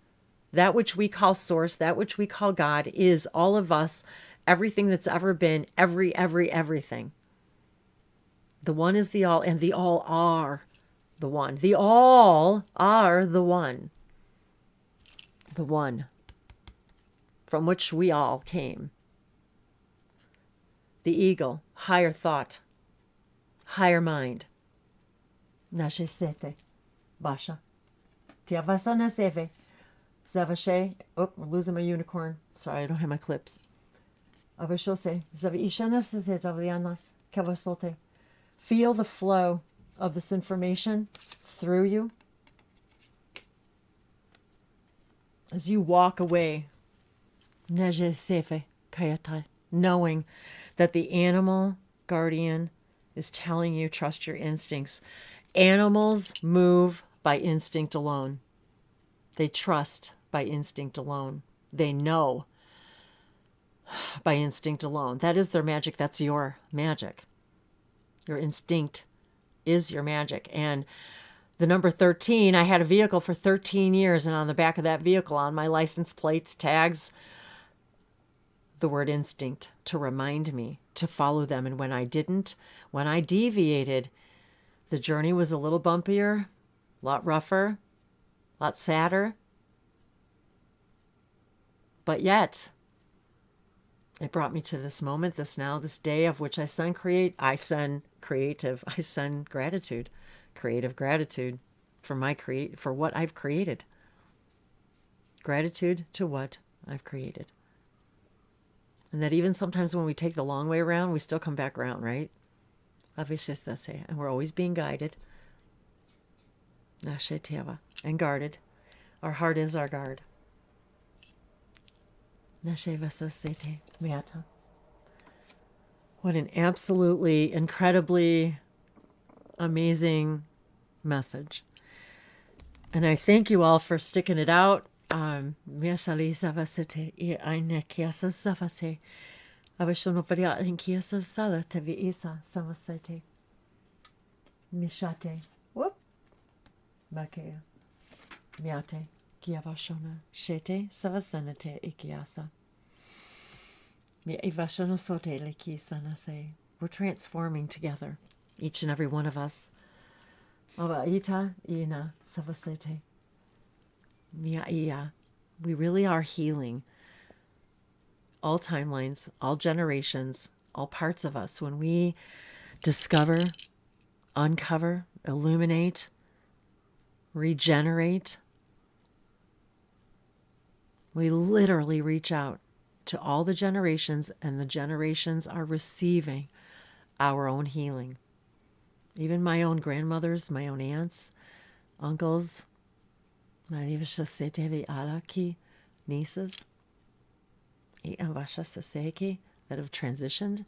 That which we call source, that which we call God, is all of us, everything that's ever been, everything. The one is the all, and the all are the one. The all are the one. The one from which we all came. The eagle, higher thought, higher mind. Nashe sete, basha. Tiavasana seve. Zavashe. Oh, we're losing my unicorn. Sorry, I don't have my clips. Avashose. Zavisha se taviana kavasote. Feel the flow of this information through you as you walk away, neje sefe kayatai, knowing that the animal guardian is telling you trust your instincts. Animals move by instinct alone. They trust by instinct alone. They know by instinct alone. That is their magic. That's your magic. Your instinct is your magic. And the number 13, I had a vehicle for 13 years, and on the back of that vehicle, on my license plates, tags, the word instinct to remind me to follow them. And when I didn't, when I deviated, the journey was a little bumpier, a lot rougher, a lot sadder. But yet, it brought me to this moment, this now, this day of which I send gratitude, creative gratitude for what I've created. Gratitude to what I've created. And that even sometimes when we take the long way around, we still come back around, right? And we're always being guided. And guarded. Our heart is our guard. What an absolutely, incredibly amazing message. And I thank you all for sticking it out. Mishate. Whoop. Bakea. Miate. Kiavashona. Shete. Savasanate ikiasa. Ivashona sote leki sanase. We're transforming together. Each and every one of us. Ita ina savasete. Mia ia. We really are healing all timelines, all generations, all parts of us. When we discover, uncover, illuminate, regenerate, we literally reach out to all the generations, and the generations are receiving our own healing. Even my own grandmothers, my own aunts, uncles, nieces, that have transitioned,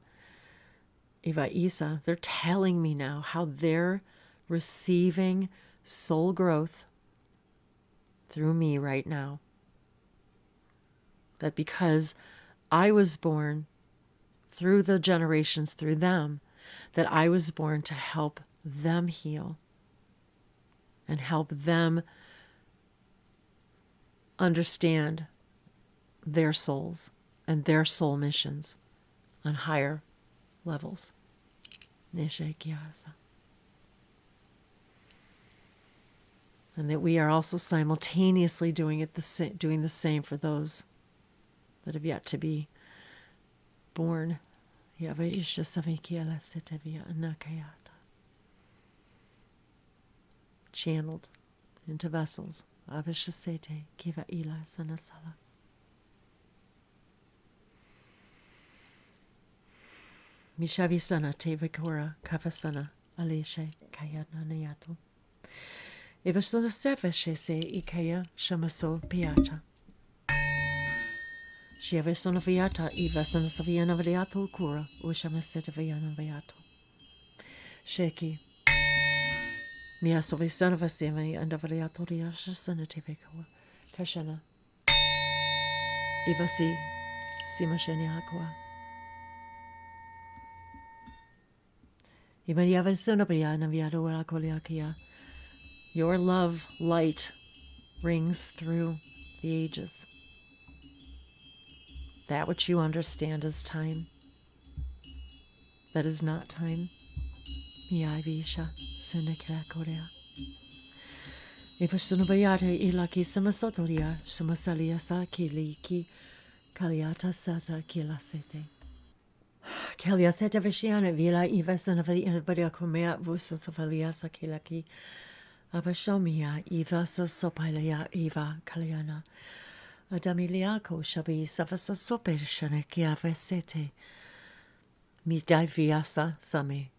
Eva Isa, they're telling me now how they're receiving soul growth through me right now. That because I was born through the generations, through them, that I was born to help them heal and help them understand their souls and their soul missions on higher levels. And that we are also simultaneously doing the same for those that have yet to be born. Channeled into vessels. Avishasete kiva ila sanasala. Mishavisana te vikora kavasana alishe kaya nanayato. Ivasana sefeshe se ikaya shamaso piata. Shiavasana viata ivasana saviana viato kura ushamaseta viana viato. Sheki. Miasovisana vasemi and avariato riashasana te vikora. Kashana. Ivasi simasheni aqua. Your love light rings through the ages. That which you understand as time, that is not time. Miyavisha Senekra Korea. Ivasunavayata ilaki samasotoria samasalia sa kiliki kaliata sata kilasete. Kaliaseta vishiana vila ivasanavalia kumea vusosavalia sa kilaki. Avashomia eva sopalaya eva kalyana. Adamiliako shabi savasa sope shanekia vesete. Midai viasa same.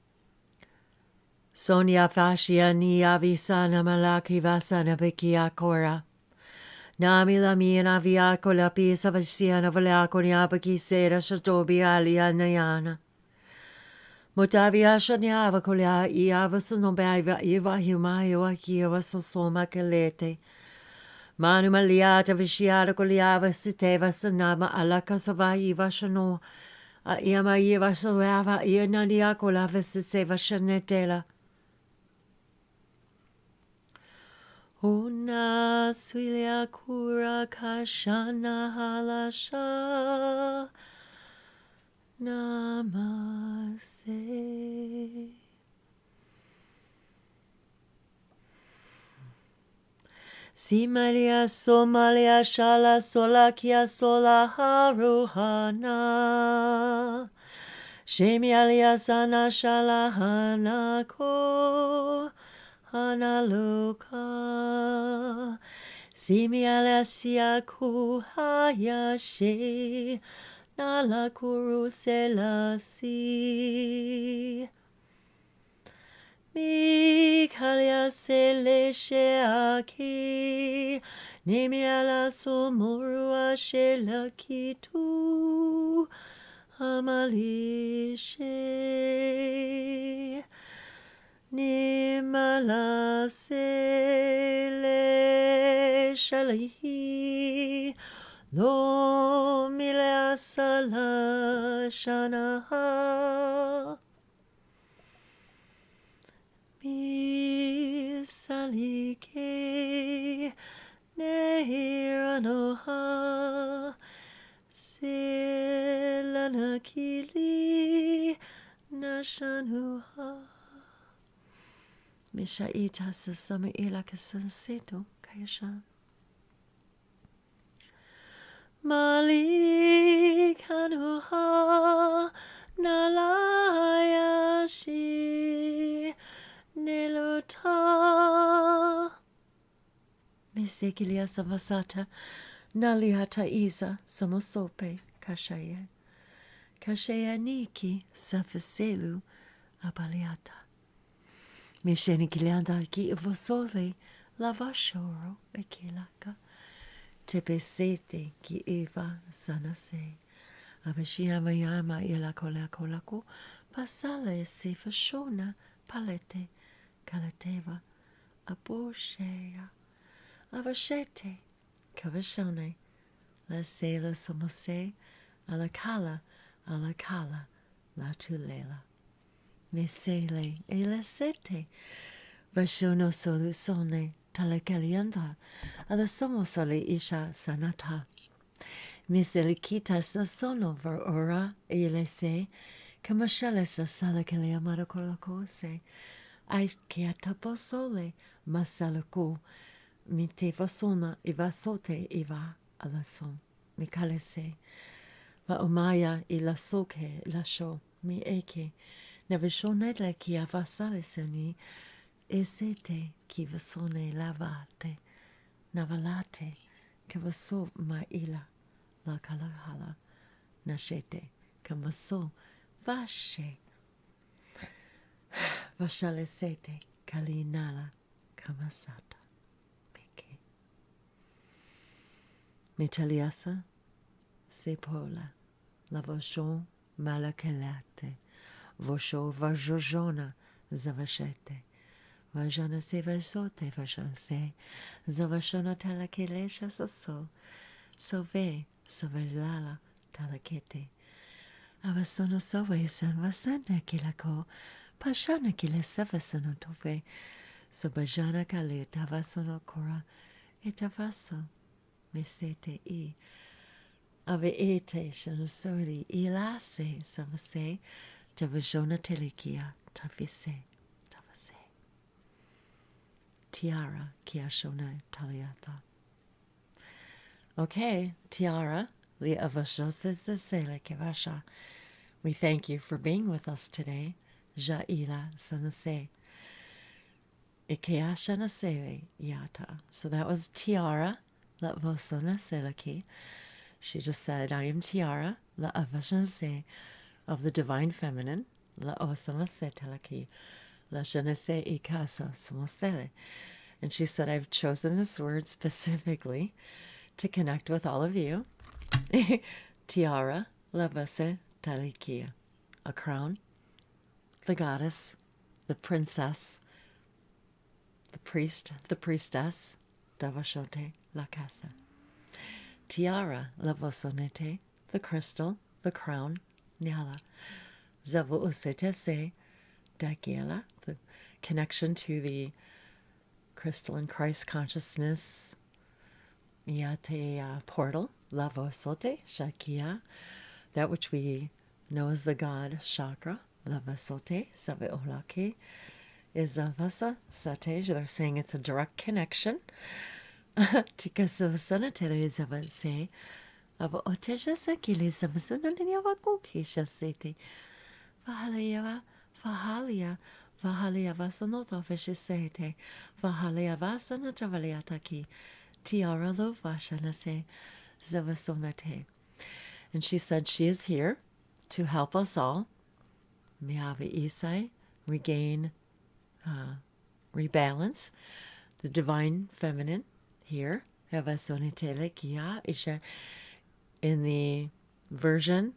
Sonia fascia ni avisana malaki vasana vikia kora. Nami la mia viaco la pisa vasiana valaco niabaki sera shatobi alia nayana. Motavia shanyava kolia iava sunobaiva iva humayo akiva sosoma kalete. Manu maliata vishiada koliava siteva sanama alaka savaiva shano. A iama iva savava ianania kolava siteva shanetela. Una swilia kura kashana halasha. Namaste. Simalia somalia shala solakia sola haruhana. Shemialia sana shala hanako. Hanaluka. Simialia siaku hayashe. Nala kuru selasi. Mikalia seleshe aki. Nemiala somurua shelakitu. Amalishe. Nimala sele shalihi. Lo milea sala shanaha. Mi salike nehiranoha. Selanakili nashanuha. Mishaita sasama ilaka sanseto kayashan. Malikanuha nalayashi nelota. Misekilia savasata naliata isa samosope kashaya. Kashaya niki safaselu abaliata. Misheni kilianda ki ivosole lavashoro ekilaka. Tepesete ki eva sanase. Avashiyama yama ila kolako. Pasale se fashona palete kalateva. Abosheya. Avashete kavashone. La se la somose. Alakala la tulela. Mesele e la sete. Vashono solusone talakalianda. Alla somosole isha sanata. Miselikita sasono ver ora e le se. Kamashale sa salakalia marakolako se. Aikiatapo sole masalako. Mite vasona eva sote eva alason. Mikale se. Va omaya i la soke la sho mi eke. Navishonete ki avasale seni. Esete ki vasone lavate. Navalate ki vaso ma ila la kalahala. Nashete kamaso vashe. Vashale sete kalinala kamasata. Meke. Mitaliasa. Sepola, la voshon malakelate, vosho vajojona zavashete, vajana se vasote vashan se, zavashona talakelesha soso, sove, sovelala talakete, avasono sove san vasana kilako, pashana kile savasono tove, sobajana kale tavasono kora, etavaso, Mesete I. Ave ete shanasori ilase samase tavajona telekia tafise tavase. Tiara kiashona taliata. Okay, Tiara, li avashosesele kevasha. We thank you for being with us today. Jaila sanase. Ikeashanasele yata. So that was Tiara, la vosonaselaki. She just said, I am Tiara, la avashanase, of the Divine Feminine, la osamasetelaki, la shanase ikasa samasele. And she said, I've chosen this word specifically to connect with all of you. Tiara, la vase talikia, a crown, the goddess, the princess, the priest, the priestess, davashote la casa. Tiara, la vosonete, the crystal, the crown, nyala. Zavu usete se, dagiela, the connection to the crystalline Christ consciousness, yate portal, la vosote, shakia, that which we know as the God chakra, la vasote, save olake, is a vasa sate. They're saying it's a direct connection. Tikaso sanatele is a say, of otesha sekili samsonania vakukisha sete, vahalia, vahalia, vahalia vasanota fishisete, vahalia vasanatavaliataki, tiara lo vashanase, zavasonate. And she said she is here to help us all, miavi isai, regain, rebalance the divine feminine here, havasonitele kia isha, in the version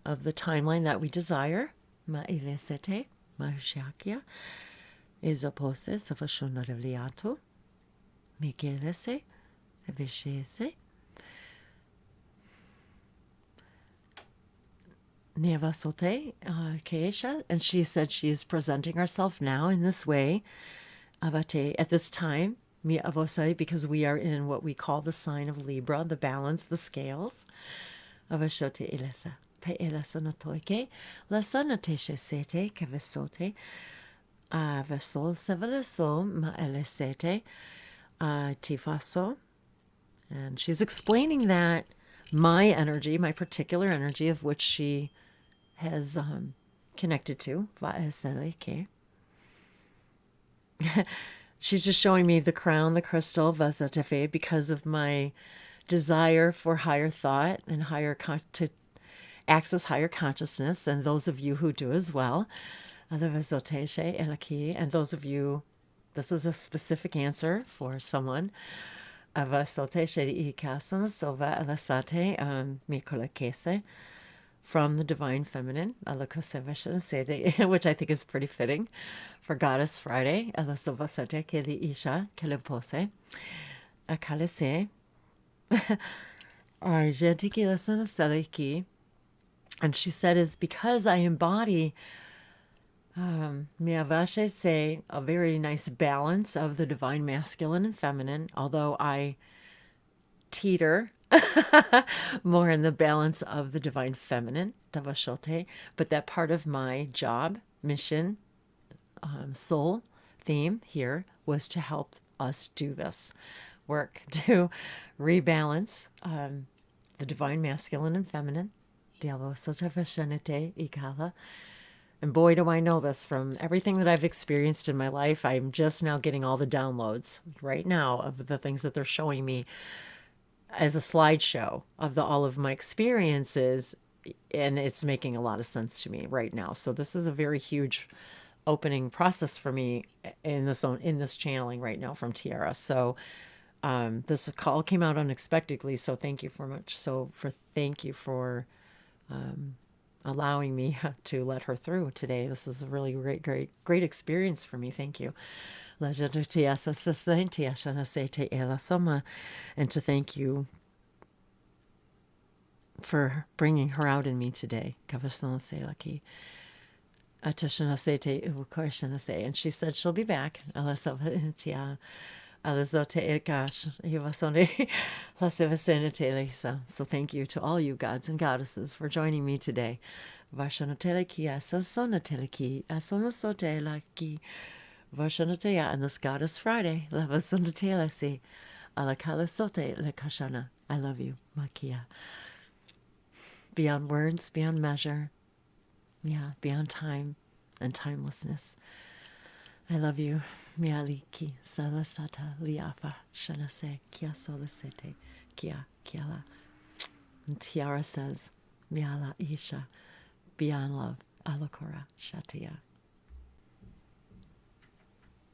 of the timeline that we desire, ma'ilesete, ma'ushakia, is oposes of a shonarevliato, mikelese, avishese, nevasote, keisha, and she said she is presenting herself now in this way, avate, at this time, mi avosai, because we are in what we call the sign of Libra, the balance, the scales, avashote ilesa. Pe elesa notoike, la sanateshe sete, kavesote, vesol seveleso, ma elesete, tifaso. And she's explaining that my energy, my particular energy of which she has connected to, vaeseleke. She's just showing me the crown, the crystal, vazatefe, because of my desire for higher thought and to access higher consciousness, and those of you who do as well. And those of you, this is a specific answer for someone. From the Divine Feminine, which I think is pretty fitting for Goddess Friday. And she said, is because I embody, Miyavashe say, a very nice balance of the divine masculine and feminine, although I teeter more in the balance of the divine feminine, Davashote, but that part of my job, mission, soul theme here was to help us do this work, to rebalance the divine masculine and feminine. And boy, do I know this from everything that I've experienced in my life. I'm just now getting all the downloads right now of the things that they're showing me as a slideshow of all of my experiences. And it's making a lot of sense to me right now. So this is a very huge opening process for me in this channeling right now from Tiara. So this call came out unexpectedly. So thank you thank you for allowing me to let her through today. This is a really great experience for me. Thank you. And to thank you for bringing her out in me today. And she said she'll be back. Alizote ekash, Hivasone, Lasivasene. So thank you to all you gods and goddesses for joining me today. Vashanateleki, Asasonateleki, Asonosotelaki, Vashanatea, and this Goddess Friday, Lavasonatelesi, Alakalasote lekashana. I love you, Makia. Beyond words, beyond measure, yeah, beyond time and timelessness. I love you. Mialiki salasata liafa shanase kia solasete kia kiala. And Tiara says, Miala isha beyond love alakora shatia